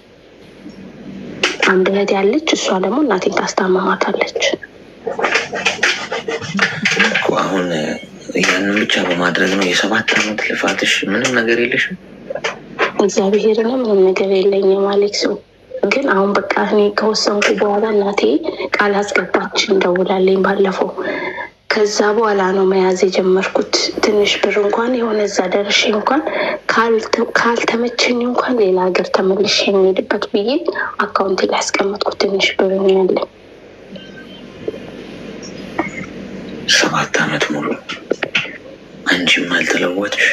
አንድ እህት ያለች፣ እሷ ደግሞ እናቴን ታስታመማታለች። አሁን ያንን ብቻ በማድረግ ነው የ7 ዓመት ልፋትሽ? ምንም ነገር የለሽም? እግዚአብሔርን ምንም ነገር የለኝም አሌክስ። ግን አሁን በቃ እኔ ከወሰንኩ በኋላ እናቴ ቃል አስገባች እንደውላለኝ ባለፈው። ከዛ በኋላ ነው መያዝ የጀመርኩት። ትንሽ ብር እንኳን የሆነ እዛ ደርሼ እንኳን ካልተመቸኝ እንኳን ሌላ ሀገር ተመልሼ የሚሄድበት ብዬ አካውንት ላይ ያስቀመጥኩት ትንሽ ብር ነው ያለኝ። 7 ዓመት ሙሉ አንቺም አልተለወጥሽ፣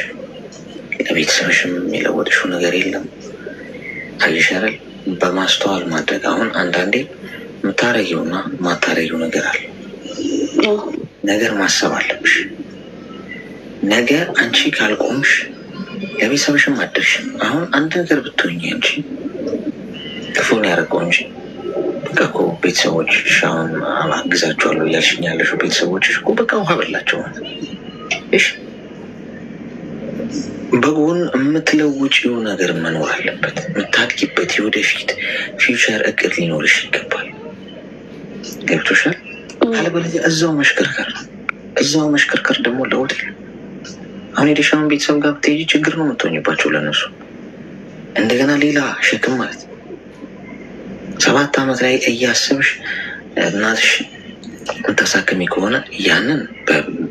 ለቤተሰብሽም የሚለወጥሽው ነገር የለም። ታይሻል በማስተዋል ማድረግ። አሁን አንዳንዴ የምታረጊውና የማታረጊው ነገር አለ። ነገር ማሰብ አለብሽ። ነገ አንቺ ካልቆምሽ ለቤተሰብሽም አደርሽም። አሁን አንድ ነገር ብትሆኝ አንቺ ክፉን ያደረገው እንጂ በቃ እኮ ቤተሰቦችሽ አሁን አግዛቸዋለሁ እያልሽኝ ያለሽው ቤተሰቦችሽ እኮ በቃ ውሃ በላቸው ማለት እሺ። በጎን የምትለውጪው ነገር መኖር አለበት። የምታድጊበት የወደፊት ፊውቸር እቅድ ሊኖርሽ ይገባል። ገብቶሻል? አለበለዚያ እዛው መሽከርከር ነው። እዛው መሽከርከር ደግሞ ለውጥ የለም። አሁን የደሻውን ቤተሰብ ጋር ብትሄጂ ችግር ነው የምትሆኝባቸው ለነሱ። እንደገና ሌላ ሸክም ማለት 7 ዓመት ላይ እያሰብሽ እናትሽ የምታሳክሚ ከሆነ ያንን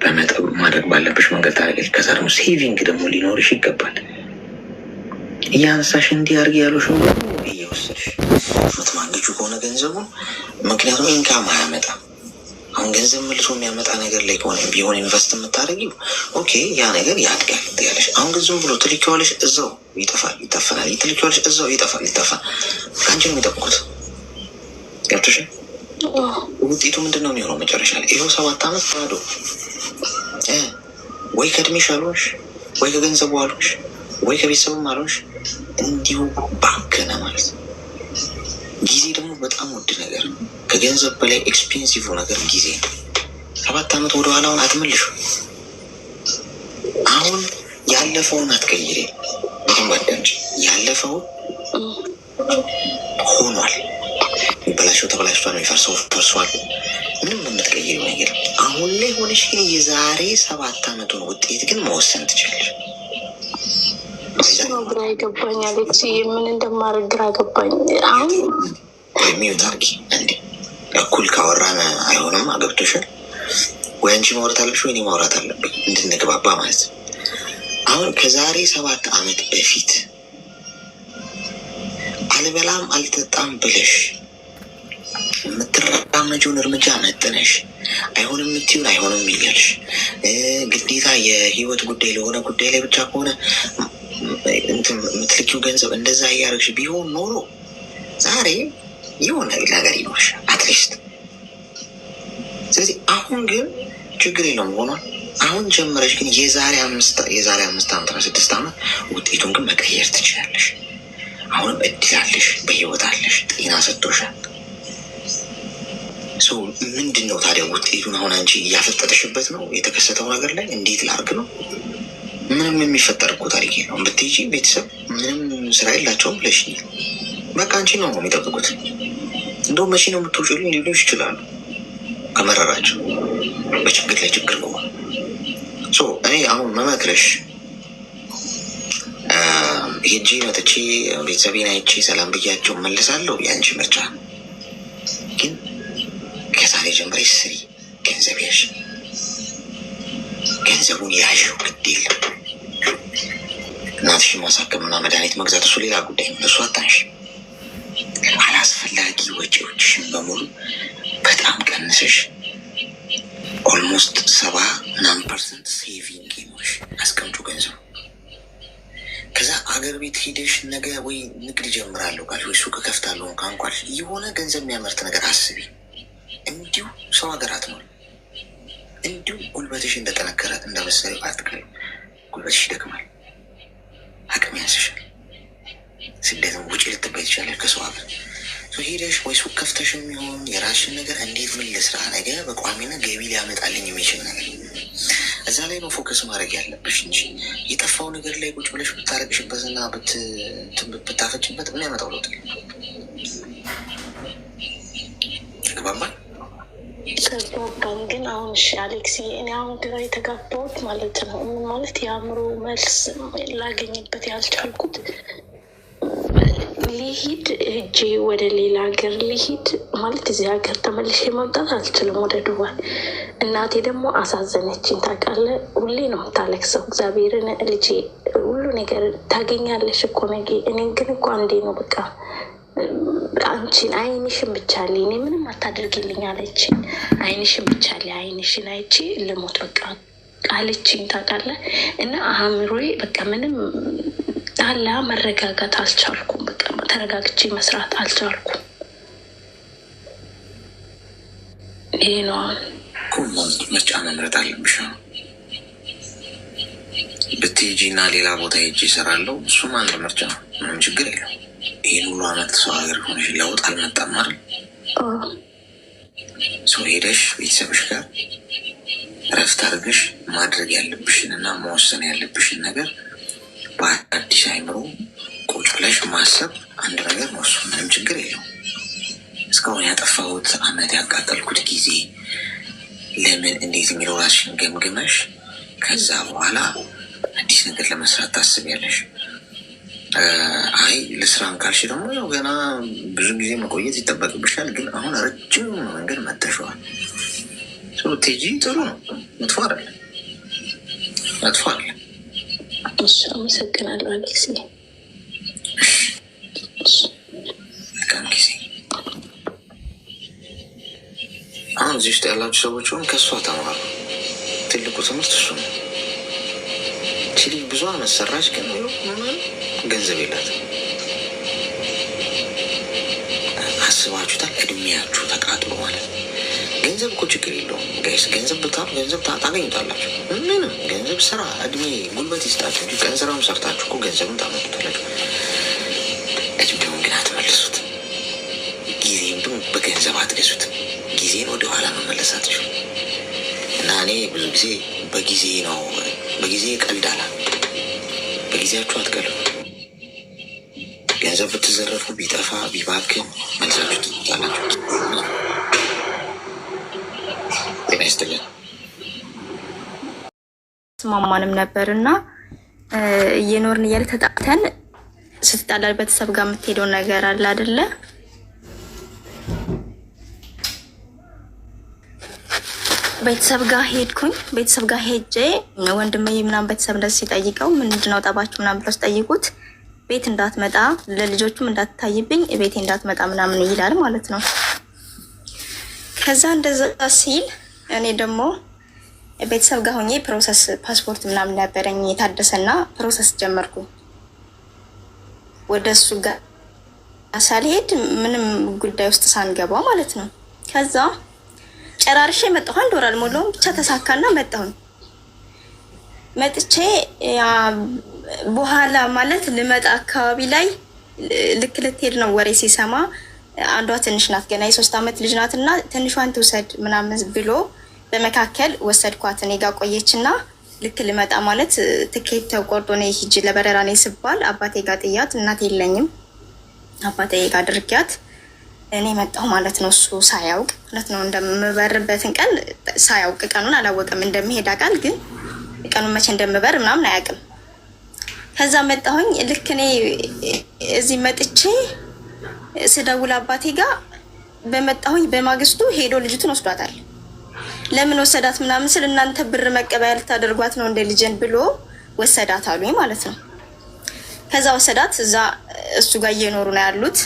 በመጠኑ ማድረግ ባለብሽ መንገድ ታደርጊያለሽ። ከዛ ደግሞ ሴቪንግ ደግሞ ሊኖርሽ ይገባል። እያነሳሽ እንዲህ አድርጊ ያሉሽ እየወሰድሽ ምትማግጁ ከሆነ ገንዘቡን፣ ምክንያቱም ኢንካም አያመጣም። አሁን ገንዘብ መልሶ የሚያመጣ ነገር ላይ ከሆነ ቢሆን ኢንቨስት የምታደርጊው ኦኬ፣ ያ ነገር ያድጋል ትያለሽ። አሁን ግን ዝም ብሎ ትልኪዋለሽ፣ እዛው ይጠፋል፣ ይታፈናል። ትልኪዋለሽ፣ እዛው ይጠፋል፣ ይታፋል። ከአንቺ ነው የሚጠብቁት። ገብቶሻል? ውጤቱ ምንድን ነው የሚሆነው መጨረሻ ላይ? ይኸው 7 ዓመት ባዶ። ወይ ከእድሜሽ አልሆንሽ፣ ወይ ከገንዘቡ አልሆንሽ፣ ወይ ከቤተሰቡም አልሆንሽ፣ እንዲሁ ባከነ ማለት ነው። ጊዜ ደግሞ በጣም ውድ ነገር ነው። ከገንዘብ በላይ ኤክስፔንሲቭ ነገር ጊዜ ነው። 7 ዓመት ወደኋላውን አትመልሹ። አሁን ያለፈውን አትቀይሬ። በጣም አዳምጪ። ያለፈው ሆኗል። የሚበላሸው ተበላሽቷል፣ የሚፈርሰው ፈርሷል። ምንም የምትቀይሪው ነገር አሁን ላይ ሆነሽ ግን የዛሬ 7 ዓመቱን ውጤት ግን መወሰን ትችላለሽ። ግራ ይገባኝ አሌክስ፣ ምን እንደማደርግ ግራ ገባኝ። አሁን ሚዩት አድርጊ እንዴ። እኩል ካወራን አይሆንም። አገብቶሻል ወይ? አንቺ ማውራት አለብሽ ወይ እኔ ማውራት አለብኝ እንድንግባባ ማለት ነው። አሁን ከዛሬ 7 ዓመት በፊት አልበላም አልጠጣም ብለሽ የምትራመጂውን እርምጃ መጥነሽ አይሆንም የምትይውን አይሆንም እያልሽ ግዴታ የህይወት ጉዳይ ለሆነ ጉዳይ ላይ ብቻ ከሆነ የምትልኪው ገንዘብ እንደዛ እያደረግሽ ቢሆን ኖሮ ዛሬ የሆነ ነገር ይኖርሽ አትሊስት። ስለዚህ አሁን ግን ችግር የለውም ሆኗል። አሁን ጀመረሽ ግን የዛሬ 5 ዓመት 6 ዓመት ውጤቱን ግን መቀየር ትችላለሽ። አሁንም እድል አለሽ፣ በህይወት አለሽ፣ ጤና ሰጥቶሻል። ምንድን ነው ታዲያ ውጤቱን አሁን አንቺ እያፈጠጠሽበት ነው የተከሰተው ነገር ላይ እንዴት ላርግ ነው? ምንም የሚፈጠር እኮ ታሪክ የለውም። ብትሄጂ ቤተሰብ ምንም ስራ የላቸውም ብለሽኛል። በቃ አንቺ ነው የሚጠብቁት። እንደውም መቼ ነው የምትውጪልኝ ሊሉሽ ይችላሉ ከመረራቸው በችግር ላይ ችግር ከሆነ። እኔ አሁን መመክረሽ ሄጄ መጥቼ ቤተሰቤን አይቼ ሰላም ብያቸው መለሳለሁ፣ የአንቺ ምርጫ። ግን ከዛሬ ጀምረሽ ስሪ፣ ገንዘብ ያሽ፣ ገንዘቡን ያሽው፣ ግድ የለም እናትሽን ማሳከምና መድኃኒት መግዛት እሱ ሌላ ጉዳይ ነው። እሱ አታንሽ። አላስፈላጊ ወጪዎችሽን በሙሉ በጣም ቀንሰሽ ኦልሞስት 70% ሴቪንግ ይኖርሽ አስቀምጩ ገንዘቡ። ከዛ አገር ቤት ሄደሽ ነገ ወይ ንግድ ጀምራለሁ ካልሽ ወይ ሱቅ ከፍታለሁ ካንኳልሽ የሆነ ገንዘብ የሚያመርት ነገር አስቢ። እንዲሁ ሰው ሀገራት ነው እንዲሁ ጉልበትሽ እንደጠነከረ እንደመሰለ አትቀሪ። ጉልበትሽ ይደክማል፣ አቅም ያንስሻል። ስደትም ውጭ ልትባይ ትችላለሽ ከሰው ሀገር ሄደሽ ወይ ሱቅ ከፍተሽ የሚሆን የራስሽን ነገር እንዴት ምን ልስራ ነገ በቋሚነት ገቢ ሊያመጣልኝ የሚችል ነገር እዛ ላይ ነው ፎከስ ማድረግ ያለብሽ እንጂ የጠፋው ነገር ላይ ቁጭ ብለሽ ብታረግሽበትና ብታፈጭበት ምን ያመጣው ለውጥ? ተግባባን? ተግባባን። ግን አሁን እሺ አሌክስ፣ እኔ አሁን ግራ የተጋባሁት ማለት ነው ማለት የአእምሮ መልስ ላገኝበት ያልቻልኩት ሊሂድ እጄ ወደ ሌላ ሀገር ሊሂድ ማለት እዚህ ሀገር ተመልሼ መምጣት አልችልም ወደ ዱባይ። እናቴ ደግሞ አሳዘነችኝ ታውቃለህ። ሁሌ ነው የምታለቅሰው። እግዚአብሔርን ልጄ ሁሉ ነገር ታገኛለሽ እኮ ነገ። እኔን ግን እኮ አንዴ ነው በቃ አንቺን አይንሽን ብቻ እኔ ምንም አታደርግልኝ አለችኝ። አይንሽን ብቻ አይንሽን አይቼ ልሞት በቃ አለችኝ ታውቃለህ። እና አእምሮዬ በቃ ምንም አላ መረጋጋት አልቻልኩም። በቃ ተረጋግቼ መስራት አልቻልኩም። ይሄ ነው ምርጫ መምረጥ አለብሽ። ብትሄጂ እና ሌላ ቦታ ሄጄ እሰራለሁ እሱም አንድ ምርጫ ነው፣ ምንም ችግር የለው። ይህን ሁሉ አመት ሰው ሀገር ሆነሽ ለውጥ አልመጣም አይደል? ሰው ሄደሽ ቤተሰብሽ ጋር እረፍት አድርገሽ ማድረግ ያለብሽን እና መወሰን ያለብሽን ነገር በአዲስ አይምሮ ቁጭ ብለሽ ማሰብ አንድ ነገር ነው። እሱ ምንም ችግር የለው። እስካሁን ያጠፋሁት አመት ያቃጠልኩት ጊዜ ለምን እንዴት የሚለው ራስሽን ገምግመሽ ከዛ በኋላ አዲስ ነገር ለመስራት ታስቢያለሽ። አይ ልስራን ካልሽ ደግሞ ያው ገና ብዙ ጊዜ መቆየት ይጠበቅብሻል። ግን አሁን ረጅም መንገድ መተሸዋል። ቴጂ ጥሩ ነው፣ መጥፎ አይደለም፣ መጥፎ አይደለም። እሺ አመሰግናለሁ አሌክስ። መልካም ጊዜ። አሁን እዚህ ውስጥ ያላችሁ ሰዎች ሆን ከእሷ ተማሩ። ትልቁ ትምህርት እሱ ነው። ችሊ ብዙ አመት ሰራች፣ ግን ገንዘብ የላትም። አስባችሁታል? እድሜያችሁ ተቃጥሎ ማለት ነው። ገንዘብ እኮ ችግር የለውም ጋይስ። ገንዘብ ብታሉ ገንዘብ ታገኙታላችሁ። ምንም ገንዘብ ስራ እድሜ ጉልበት ይስጣችሁ እንጂ ቀን ስራውን ሰርታችሁ እኮ ገንዘብን ታመጡታላችሁ። እድሜውን ግን አትመልሱት። ጊዜን ግን በገንዘብ አትገዙትም። ጊዜን ወደኋላ መመለስ አትችሉ እና እኔ ብዙ ጊዜ በጊዜ ቀልዳላ። በጊዜያችሁ አትቀሉ። ገንዘብ ብትዘረፉ ቢጠፋ ቢባክን መልሳችሁ ትታላችሁ። ስማማንም ነበር እና እየኖርን እያለ ተጣጥተን ስትጣላል ቤተሰብ ጋር የምትሄደው ነገር አለ አይደለ? ቤተሰብ ጋር ሄድኩኝ። ቤተሰብ ጋር ሄጄ ወንድሜ ምናምን ቤተሰብ እንደዚህ ሲጠይቀው ምንድነው ጠባችሁ ምናምን ብለው ሲጠይቁት ቤት እንዳትመጣ ለልጆቹም እንዳትታይብኝ ቤቴ እንዳትመጣ ምናምን ይላል ማለት ነው። ከዛ እንደዛ ሲል እኔ ደግሞ ቤተሰብ ጋር ሆኜ ፕሮሰስ ፓስፖርት ምናምን ነበረኝ የታደሰና ፕሮሰስ ጀመርኩኝ። ወደ እሱ ጋር ሳልሄድ ምንም ጉዳይ ውስጥ ሳንገባ ማለት ነው። ከዛ ጨራርሼ መጣሁ። አንድ ወር አልሞላውም ብቻ ተሳካና መጣሁኝ። መጥቼ በኋላ ማለት ልመጣ አካባቢ ላይ ልክ ልትሄድ ነው ወሬ ሲሰማ አንዷ ትንሽ ናት ገና የ3 አመት ልጅ ናት እና ትንሿን ትውሰድ ምናምን ብሎ በመካከል ወሰድኳት። እኔ ጋር ቆየችና ልክ ልመጣ ማለት ትኬት ተቆርጦ ነው ሂጂ ለበረራ ነው ስባል አባቴ ጋር ጥያት፣ እናቴ የለኝም አባቴ ጋር አድርጊያት እኔ መጣሁ ማለት ነው። እሱ ሳያውቅ ማለት ነው እንደምበርበትን ቀን ሳያውቅ ቀኑን አላወቅም። እንደምሄድ አውቃል ግን ቀኑን መቼ እንደምበር ምናምን አያውቅም። ከዛ መጣሁኝ። ልክ እኔ እዚህ መጥቼ ስደውል አባቴ ጋር በመጣሁኝ በማግስቱ ሄዶ ልጅቱን ወስዷታል። ለምን ወሰዳት ምናምን ስል እናንተ ብር መቀበያ ልታደርጓት ነው እንደ ልጅን ብሎ ወሰዳት አሉኝ ማለት ነው። ከዛ ወሰዳት። እዛ እሱ ጋር እየኖሩ ነው ያሉት።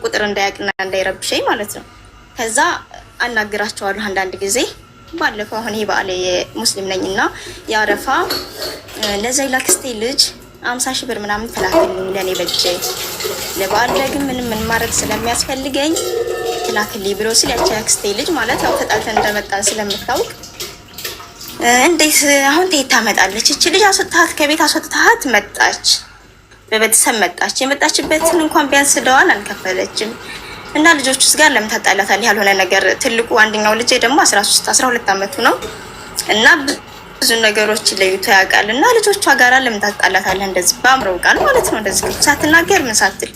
ቁጥር እንዳያቅና እንዳይረብሸኝ ማለት ነው። ከዛ አናግራቸዋለሁ አንዳንድ ጊዜ። ባለፈው አሁን ይሄ በዓል የሙስሊም ነኝና የአረፋ ለዘይላ ክስቴ ልጅ 50 ሺህ ብር ምናምን ተላክልኝ ለኔ በጄ ለበዓል ደግም ምን ማድረግ ስለሚያስፈልገኝ ተላክልኝ ብሎ ሲል ያቺ ክስቴ ልጅ ማለት ያው ተጣልተን እንደመጣን ስለምታውቅ እንዴት አሁን ትሄድ ታመጣለች እቺ ልጅ አስወጣት ከቤት አስወጣት መጣች በቤተሰብ መጣች የመጣችበትን እንኳን ቢያንስ ደዋል አልከፈለችም እና ልጆቹስ ጋር ለምን ታጣላታለህ ያልሆነ ነገር ትልቁ አንደኛው ልጅ ደግሞ 13 12 አመቱ ነው እና ብዙ ነገሮች ለይቶ ያውቃል እና ልጆቿ ጋር ለምን ታጣላታለህ እንደዚህ ባምረው ቃል ማለት ነው እንደዚህ ሳትናገር ምን ሳትል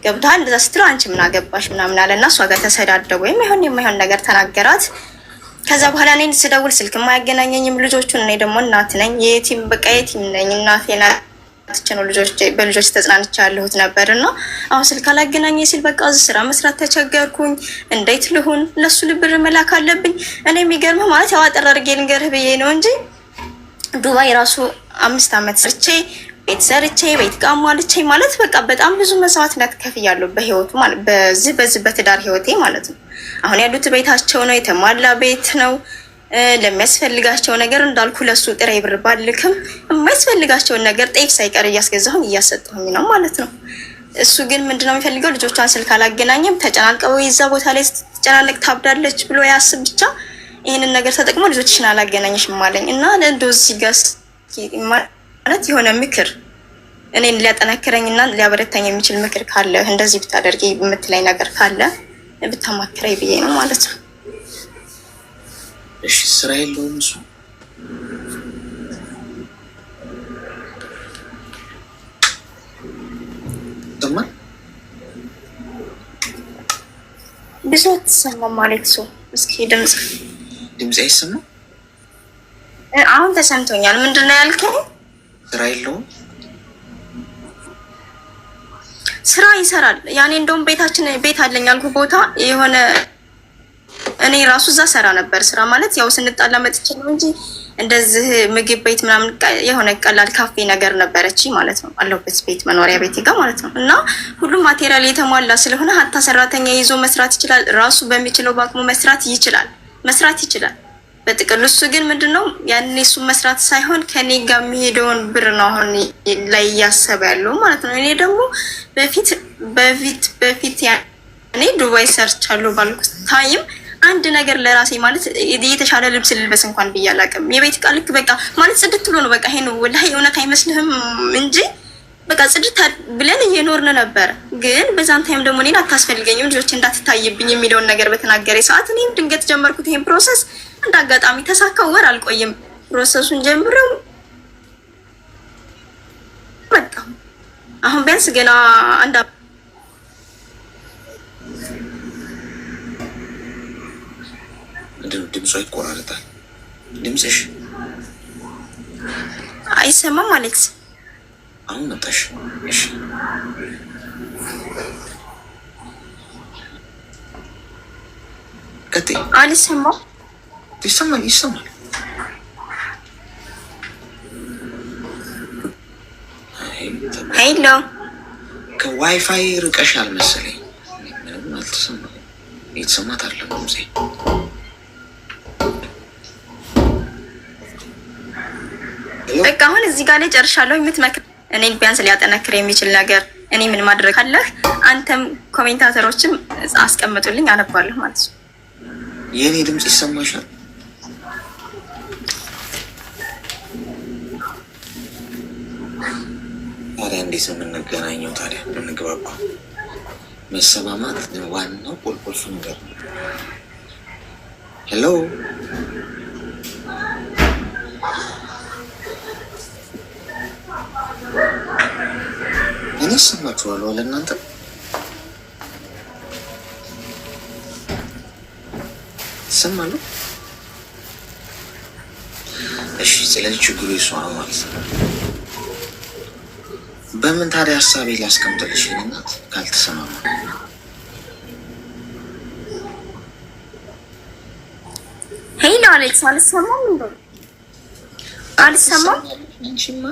ገብቷል እንደዛ ስትለው አንቺ ምን አገባሽ ምናምን አለና እሷ ጋር ተሰዳደቡ ወይም የማይሆን ነገር ተናገራት ከዛ በኋላ እኔን ስደውል ስልክ የማያገናኘኝም ልጆቹን እኔ ደግሞ እናት ነኝ የቲም በቃ የቲም ነኝ እናቴና ተጨኖ ልጆች በልጆች ተጽናንቻ ያለሁት ነበርና አሁን ስልክ አላገናኘ ሲል በቃ እዚህ ስራ መስራት ተቸገርኩኝ እንዴት ልሁን ለሱ ልብር መላክ አለብኝ እኔ የሚገርምህ ማለት ያው አጠራርጌ ልንገርህ ብዬ ነው እንጂ ዱባይ ራሱ 5 አመት ሰርቼ ቤት ሰርቼ ቤት ጋማልቼ ማለት በቃ በጣም ብዙ መስዋዕትነት ከፍያለሁ በህይወቱ ማለት በዚህ በትዳር ህይወቴ ማለት ነው አሁን ያሉት ቤታቸው ነው የተሟላ ቤት ነው ለሚያስፈልጋቸው ነገር እንዳልኩ ለሱ ጥሬ ብር ባልክም የማይፈልጋቸው ነገር ጤፍ ሳይቀር እያስገዛሁኝ እያሰጠሁኝ ነው ማለት ነው እሱ ግን ምንድነው የሚፈልገው ልጆቿን ስልክ አላገናኘም ተጨናንቀው ይዛ ቦታ ላይ ተጨናንቅ ታብዳለች ብሎ ያስብ ብቻ ይሄንን ነገር ተጠቅሞ ልጆችሽን አላገናኘሽም ማለኝ እና ለዶዝ ሲጋስ ማለት የሆነ ምክር እኔን ሊያጠናክረኝና ሊያበረታኝ የሚችል ምክር ካለ እንደዚህ ብታደርጊ የምትለኝ ነገር ካለ ብታማክረኝ ብዬ ነው ማለት ነው እሺ ስራ የለውም እሱ ተማ ብዙ ተሰማ ማለት ነው እስኪ ድምጽ አይሰማም አሁን ተሰምቶኛል ምንድነው ያልከኝ ስራ የለውም ስራ ይሰራል ያኔ እንደውም ቤት አለኝ አልኩ ቦታ የሆነ እኔ ራሱ እዛ ሰራ ነበር ስራ ማለት ያው ስንጣላ መጥቼ ነው እንጂ እንደዚህ ምግብ ቤት ምናምን የሆነ ቀላል ካፌ ነገር ነበረች ማለት ነው አለበት ቤት መኖሪያ ቤት ጋር ማለት ነው እና ሁሉም ማቴሪያል የተሟላ ስለሆነ ሀታ ሰራተኛ ይዞ መስራት ይችላል ራሱ በሚችለው ባቅሙ መስራት ይችላል በጥቅሉ እሱ ግን ምንድነው ያኔ እሱ መስራት ሳይሆን ከኔ ጋር የሚሄደውን ብር ነው አሁን ላይ ያሰበ ያለው ማለት ነው እኔ ደግሞ በፊት ያኔ ዱባይ ሰርቻለሁ ባልኩት ታይም አንድ ነገር ለራሴ ማለት የተሻለ ልብስ ልልበስ እንኳን ብያላቀም የቤት ቃል በቃ ማለት ጽድት ብሎ ነው በቃ ይሄን ወላሂ እውነት አይመስልህም እንጂ በቃ ጽድት ብለን እየኖርን ነበር ግን በዛን ታይም ደግሞ እኔን አታስፈልገኝም ልጆች እንዳትታይብኝ የሚለውን ነገር በተናገረ ሰዓት እኔም ድንገት ጀመርኩት ይሄን ፕሮሰስ እንዳጋጣሚ ተሳካው ወር አልቆየም ፕሮሰሱን ጀምረው በቃ አሁን ቢያንስ ገና አንድ ድምጽ ይቆራረጣል ድምጽሽ አይሰማም አሌክስ አሁን መጣሽ እሺ ከቴ አልሰማም ይሰማል ሄሎ ከዋይፋይ ርቀሻል መሰለኝ ምንም አልተሰማም የተሰማት አይደለም ድምጼ በቃ አሁን እዚህ ጋር ላይ ጨርሻለሁ የምትመክር እኔን ቢያንስ ሊያጠነክር የሚችል ነገር እኔ ምን ማድረግ አለህ አንተም ኮሜንታተሮችም አስቀምጡልኝ አነባለሁ ማለት ነው የኔ ድምጽ ይሰማሻል ታዲያ እንዴት ነው የምንገናኘው ታዲያ የምንግባባ መሰማማት ዋናው ቁልቁልፍ ነገር ነው ሄሎ እኔ ሰማችኋለሁ ለእናንተ ሰማሉ እሺ ስለዚህ ችግሩ እሷ ነው ማለት ነው በምን ታዲያ ሀሳቤ ላስቀምጥልሽ እናት ካልተሰማማ ሄሎ አሌክስ አልሰማም እንዴ አልሰማም እንቺማ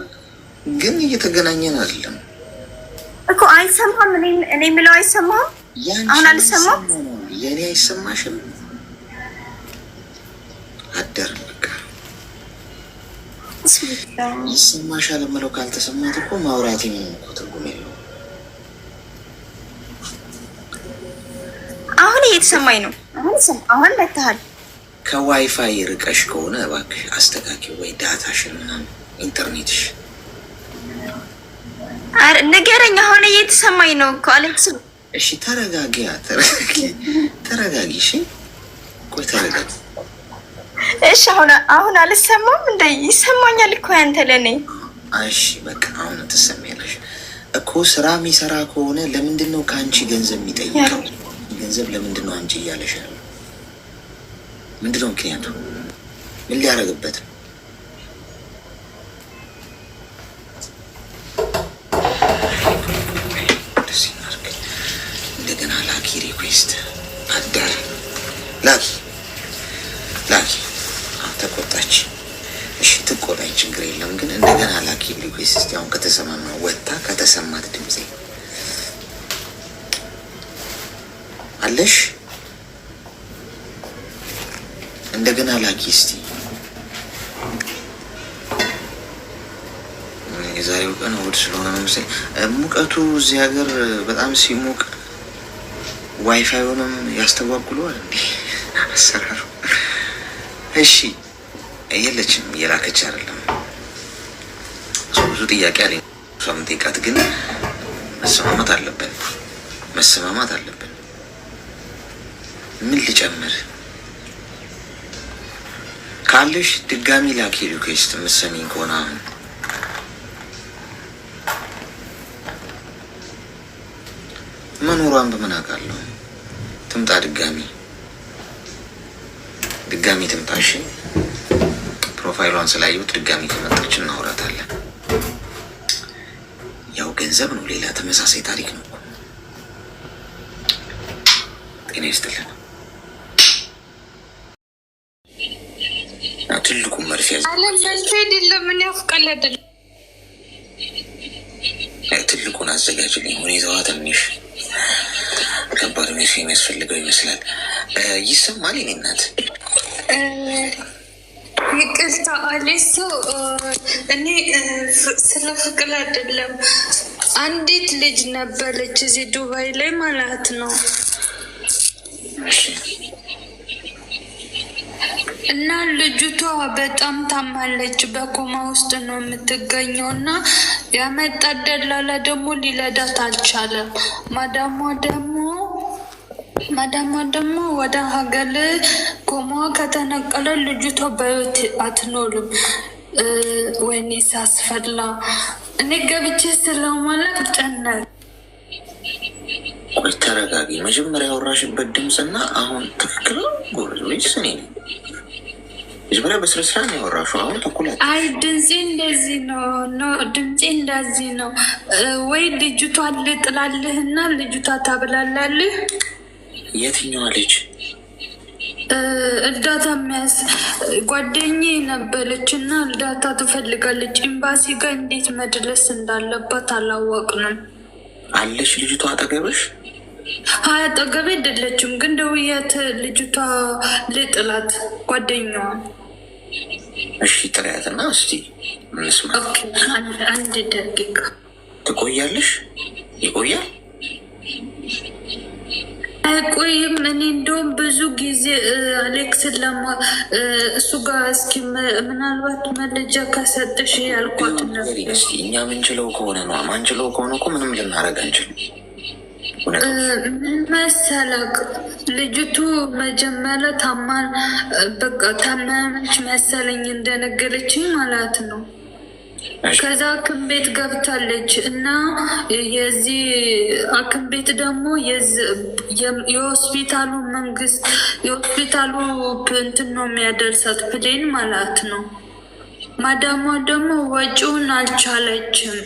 ግን እየተገናኘን አይደለም እኮ አይሰማም እኔ የምለው አይሰማም አሁን አልሰማም። የኔ አይሰማሽም? አደር በቃ ይሰማሻል የምለው ካልተሰማት እኮ ማውራት ምንም እኮ ትርጉም የለውም። አሁን እየተሰማኝ ነው። አሁን መጥተሃል። ከዋይፋይ ርቀሽ ከሆነ እባክሽ አስተካኪ፣ ወይ ዳታሽን ምናምን ኢንተርኔትሽ። አረ ንገረኝ። አሁን እየተሰማኝ ነው እኮ አሌክስ። እሺ ተረጋጊያ፣ ተረጋጊ። እሺ ቆይ ተረጋጊ። እሺ አሁን አልሰማም እንደ ይሰማኛል እኮ ያንተ ለኔ። እሺ በቃ አሁን ትሰሚያለሽ እኮ። ስራ የሚሰራ ከሆነ ለምንድን ነው ከአንቺ ገንዘብ የሚጠይቀው? ገንዘብ ለምንድን ነው አንቺ እያለሽ ያለው? ምንድን ነው ምክንያቱ? ምን ሊያደርግበት ነው? እንደገና ላኪ ሪኩዌስት አዳር ላኪ ተቆጣች። እሺ ትቆጣኝ፣ ችግር የለም ግን እንደገና ላኪ ሪኩዌስት። አሁን ከተሰማማ ወጣ ከተሰማት ድምጼ አለሽ እንደገና ላኪ እስቲ። የዛሬው ቀን እሑድ ስለሆነ ነው መሰለኝ ሙቀቱ እዚህ ሀገር በጣም ሲሞቅ ዋይፋዩንም ያስተጓጉለዋል እንዴ አሰራሩ። እሺ የለችም፣ እየላከች አይደለም። ብዙ ጥያቄ አለኝ እሷም ጠይቃት፣ ግን መሰማማት አለብን። ምን ልጨምር ካለሽ ድጋሚ ላኪ ሪኩዌስት የምትሰሚኝ ከሆነ አሁን መኖሯን በምን አውቃለሁ? ትምጣ ድጋሚ ትምጣ። እሺ ፕሮፋይሏን ስላየሁት ድጋሚ ከመጣች እናወራታለን። ያው ገንዘብ ነው፣ ሌላ ተመሳሳይ ታሪክ ነው። ጤና ይስጥልን። ትልቁ መርፌ ለምን ያፍቀለድል ትልቁን አዘጋጅልኝ። ሁኔታዋ ትንሽ ከባድ ሁኔታ የሚያስፈልገው ይመስላል። ይሰማል? የኔ እናት ይቅርታ አሌሶ፣ እኔ ስለ ፍቅር አይደለም። አንዲት ልጅ ነበረች እዚህ ዱባይ ላይ ማለት ነው እና ልጅቷ በጣም ታማለች። በኮማ ውስጥ ነው የምትገኘው እና ያመጣት ደላላ ደግሞ ሊለዳት አልቻለም። ማዳሟ ደግሞ ወደ ሀገር ኮማ ከተነቀለ ልጅቷ በህይወት አትኖርም። ወይኔ ሳስፈላ። እኔ ገብቼ ስለማለቅ ጨነቅ። ቆይ ተረጋጊ። መጀመሪያ ያወራሽበት ድምፅና አሁን ትክክል ጎበዝ ወይስ እኔ ነኝ? መጀመሪያ በስነስርዓት ነው ያወራሽው። አሁን ተኩላት። አይ ድምፄ እንደዚህ ነው። ድምፄ እንደዚህ ነው ወይ? ልጅቷ ልጥላልህና ልጅቷ ታብላላልህ። የትኛዋ ልጅ? እርዳታ ጓደኛዬ ነበረች እና እርዳታ ትፈልጋለች። ኤምባሲ ጋር እንዴት መድረስ እንዳለባት አላወቅንም። አለች ልጅቷ አጠገብሽ? አጠገቤ አይደለችም፣ ግን ደውያት ልጅቷ ልጥላት ጓደኛዋን። እሺ ጥሪያትና እስቲ እንስማ። አንድ ደቂቃ ትቆያለሽ? ይቆያል? አይቆይም። እኔ እንደውም ብዙ ጊዜ አሌክስን እሱ ጋር እስኪ ምናልባት መረጃ ከሰጥሽ ያልኳት ነበር። እኛ ምንችለው ከሆነ ነው። ማንችለው ከሆነ እኮ ምንም ልናደርግ አንችልም። መሰለቅ ልጅቱ መጀመሪያ ታመመች መሰለኝ እንደነገረችኝ ማለት ነው። ከዛ ሐኪም ቤት ገብታለች እና የዚህ ሐኪም ቤት ደግሞ የሆስፒታሉ መንግስት የሆስፒታሉ እንትን ነው የሚያደርሳት ፕሌን ማለት ነው። ማዳሟ ደግሞ ወጪውን አልቻለችም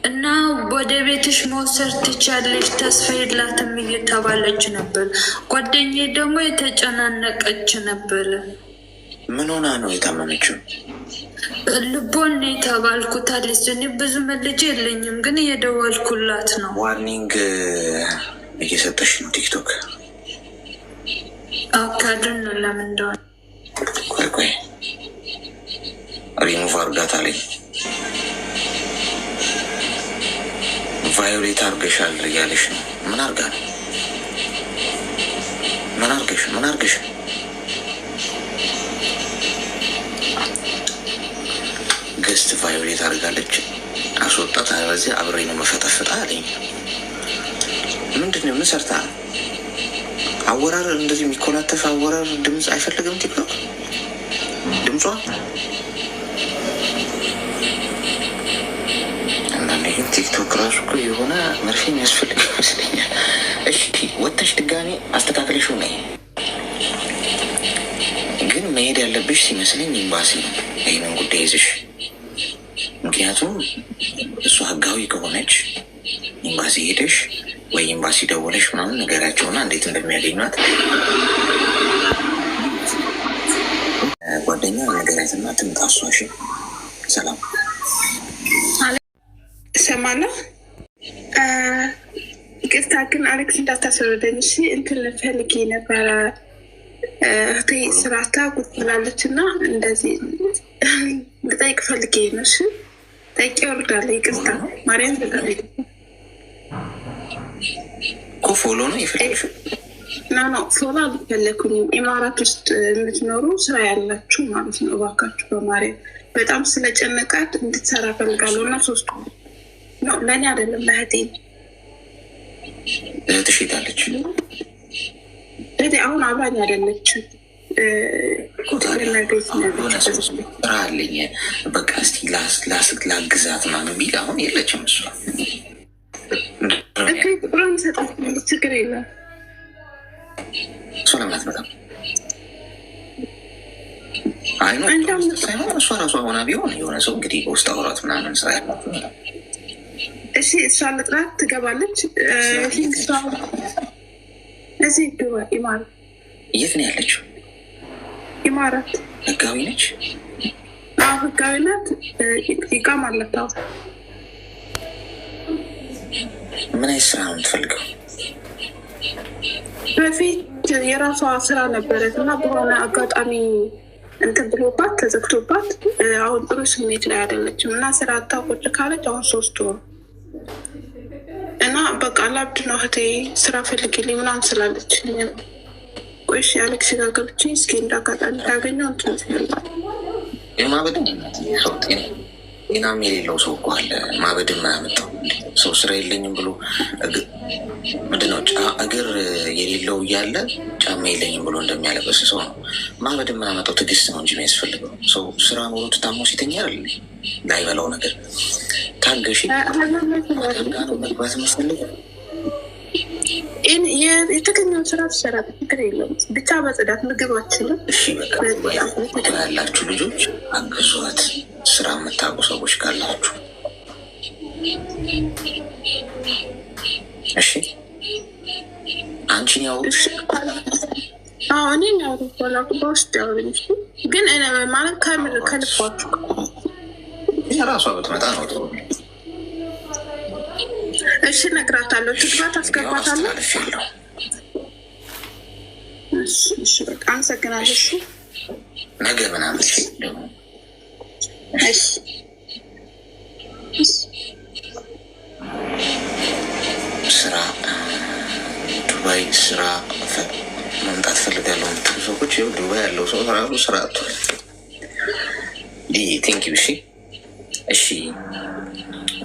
እና ወደ ቤትሽ መውሰድ ትቻለች፣ ተስፋ የላትም እየተባለች ነበር። ጓደኛዬ ደግሞ የተጨናነቀች ነበር። ምን ሆና ነው የታመመችው? ልቦን ነው የተባልኩት። አለች እኔ ብዙ መረጃ የለኝም፣ ግን እየደወልኩላት ነው። ዋርኒንግ እየሰጠሽ ነው ቲክቶክ። ካድን ነው ለምን እንደሆነ ቆይ ሪሙቭ አርጋት አለኝ። ቫዮሌት አርገሻል እያለሽ ነው። ምን አርጋ ነው? ምን አርገሽ? ገስት ቫዮሌት አርጋለች። አስወጣት። በዚህ አብሬ ነው መፈጠፍጣ አለኝ። ምንድነው? ምን ሰርታ? አወራር እንደዚህ የሚኮላተፍ አወራር ድምፅ አይፈልግም ቲክቶክ ድምጿ። አንዳንዴ ግን ቲክቶክ ራሱ እኮ የሆነ መርፌ የሚያስፈልግ ይመስለኛል። እሺ ወጥተሽ ድጋሜ አስተካክለሽው ነይ። ግን መሄድ ያለብሽ ሲመስለኝ ኤምባሲ ነው ይህንን ጉዳይ ይዝሽ። ምክንያቱም እሱ ህጋዊ ከሆነች ኤምባሲ ሄደሽ ወይ ኤምባሲ ደውለሽ ምናምን ነገራቸውና እንዴት እንደሚያገኟት ጓደኛ ነገራትና ትምጣሷሽ። ሰላም እሰማለሁ። ይቅርታ ግን አሌክስ እንዳታስወርደኝ እሺ። እንትን ፈልጌ ነበረ እህቴ ስራታ ቁጭ ብላለች እና እንደዚህ ልጠይቅ ፈልጌ ነው። እሺ ጠይቄ እወርዳለሁ። ይቅርታ ማርያም ተጠሪ እኮ ፎሎ ነው የፈለግሽው? ኖ ፎሎ አልፈለኩኝም። ኢማራት ውስጥ የምትኖሩ ስራ ያላችሁ ማለት ነው። እባካችሁ በማርያም በጣም ስለጨነቃት እንድትሰራ ፈልጋለሁ እና 3 ነው ለእኔ አይደለም ለእህቴ። እህትሽ ሄዳለች? እህቴ አሁን አብራኝ አይደለችም። ስራ አለኝ በቃ እስቲ ላግዛት ምናምን ቢል አሁን የለችም እሷ። ቁራን ሰጣት ችግር የለም። እሷ ለምን አትመጣም? አይ ነው ሳይሆን እሷ ራሷ ሆና ቢሆን የሆነ ሰው እንግዲህ በውስጥ አውራት ምናምን ስራ ያላት። እሺ እሷ ልጥራት ትገባለች። እዚህ ኢማራት። የት ነው ያለችው? ኢማራት። ህጋዊ ነች? አዎ ህጋዊ ናት። ኢቃማ አላት። ምን አይነት ስራ ነው የምትፈልገው? በፊት የራሷ ስራ ነበረት እና በሆነ አጋጣሚ እንትን ብሎባት ተዘግቶባት አሁን ጥሩ ስሜት ላይ አይደለችም እና ስራ አታቆጭ ካለች አሁን 3 ወር እና በቃ ላብድ ነው እህቴ ስራ ፈልግልኝ ምናምን ስላለች ቆይሽ አሌክስ ጋር ገብቼ እስኪ እንዳጋጣሚ ታገኘው እንትን ይፈልጋል። የማበድን ሰው ጤናም የሌለው ሰው እኮ አለ። ማበድን ማያመጣው ሰው ስራ የለኝም ብሎ ምንድነው እግር የሌለው እያለ ጫማ የለኝም ብሎ እንደሚያለበስ ሰው ነው። ማበድን ምናመጣው ትዕግስት ነው እንጂ የሚያስፈልገው ሰው ስራ ኖሮት ታሞ ሲተኛ አይደል ላይበላው ነገር ታገሺ ጋር ነው መግባት መስፈልግ የተገኘውን ስራ ትሰራ ችግር የለውም። ብቻ በጽዳት ምግብ አችልም። እሺ በቃ ያላችሁ ልጆች አግዟት። ስራ የምታውቁ ሰዎች ካላችሁ እሺ። አንቺን ያውቁሽ? እኔን ያውቁ በውስጥ ያውሩኝ ግን ማለት ከልባችሁ የራሷ ብትመጣ ነው ጥሩ። እሺ እነግራታለሁ። ትግባት አስገባታለሁ። እሺ በቃ አመሰግናለሁ። እሺ ነገ ምናምን ደግሞ እሺ ስራ ዱባይ ስራ መምጣት ፈልጋለሁ የምትሉ ሰዎች ይኸው ዱባይ ያለው ሰው ራሱ ስራ አጥቷል። ቴንክ ዩ። እሺ እሺ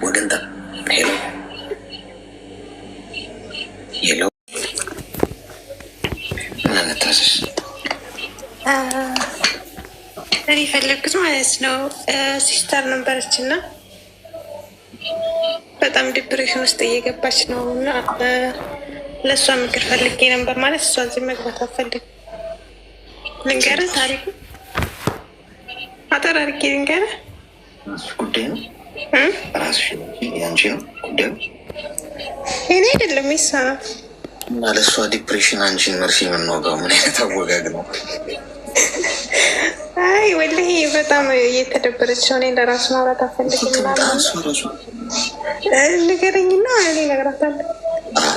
ወገንታ ሄሎ ሄሎ ምን አነታስስ እኔ ፈለግኩት ማለት ነው። ሲስተር ነበረች እና በጣም ዲፕሬሽን ውስጥ እየገባች ነው እና ለእሷ ምክር ፈልጌ ነበር። ማለት እሷ እዚህ መግባት አትፈልግም። ልንገርህ ታሪኩ አጠር አድርጌ ልንገርህ። ጉዳይ ነው ራስሽ ያንቺ ነው ጉዳዩ። እኔ አይደለም ይሳ እና ለእሷ ዲፕሬሽን አንቺን መርፌ የምንወጋው ምን አይነት አወጋግ ነው? አይ ወላሂ በጣም እየተደበረች ነው። እኔ ለራሱ ማውራት አልፈልግም። ንገረኝና እኔ እነግራታለሁ።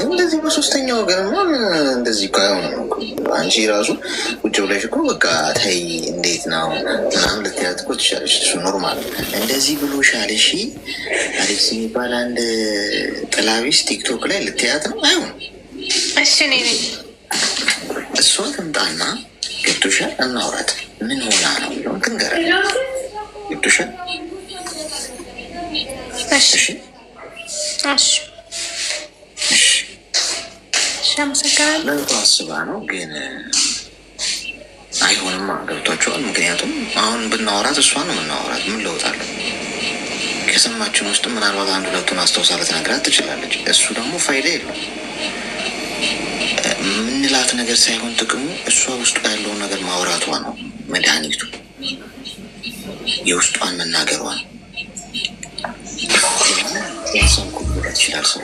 እንደዚህ በሶስተኛው ወገንማ እንደዚህ እኮ አይሆንም እኮ። አንቺ ራሱ ውጭ ብለሽ እኮ በቃ ተይ እንዴት ነው ምናምን ልትያት እኮ ትችላለሽ። እሱ ኖርማል። እንደዚህ ብሎሻል እሺ አሌክስ የሚባል አንድ ጥላቢስ ቲክቶክ ላይ ልትያት ነው አይሆንም። እሺ እሷ ትምጣና ገብቶሻል እናውራት። ምን ሆና ነው ብለው ትንገረ ገብቶሻል። እሺ አመሰግናለሁ። አስባ ነው ግን አይሆንማ። ገብቷቸዋል። ምክንያቱም አሁን ብናወራት እሷን ነው የምናወራት። ምን ለውጣለን? ከሰማችን ውስጥ ምናልባት አንድ ሁለቱን አስታውሳ ልትነግራት ትችላለች። እሱ ደግሞ ፋይዳ የለው። ምንላት ነገር ሳይሆን ጥቅሙ እሷ ውስጡ ያለውን ነገር ማውራቷ ነው መድኃኒቱ። የውስጧን መናገሯ ነው። ያሰብኩ ይችላል ሰው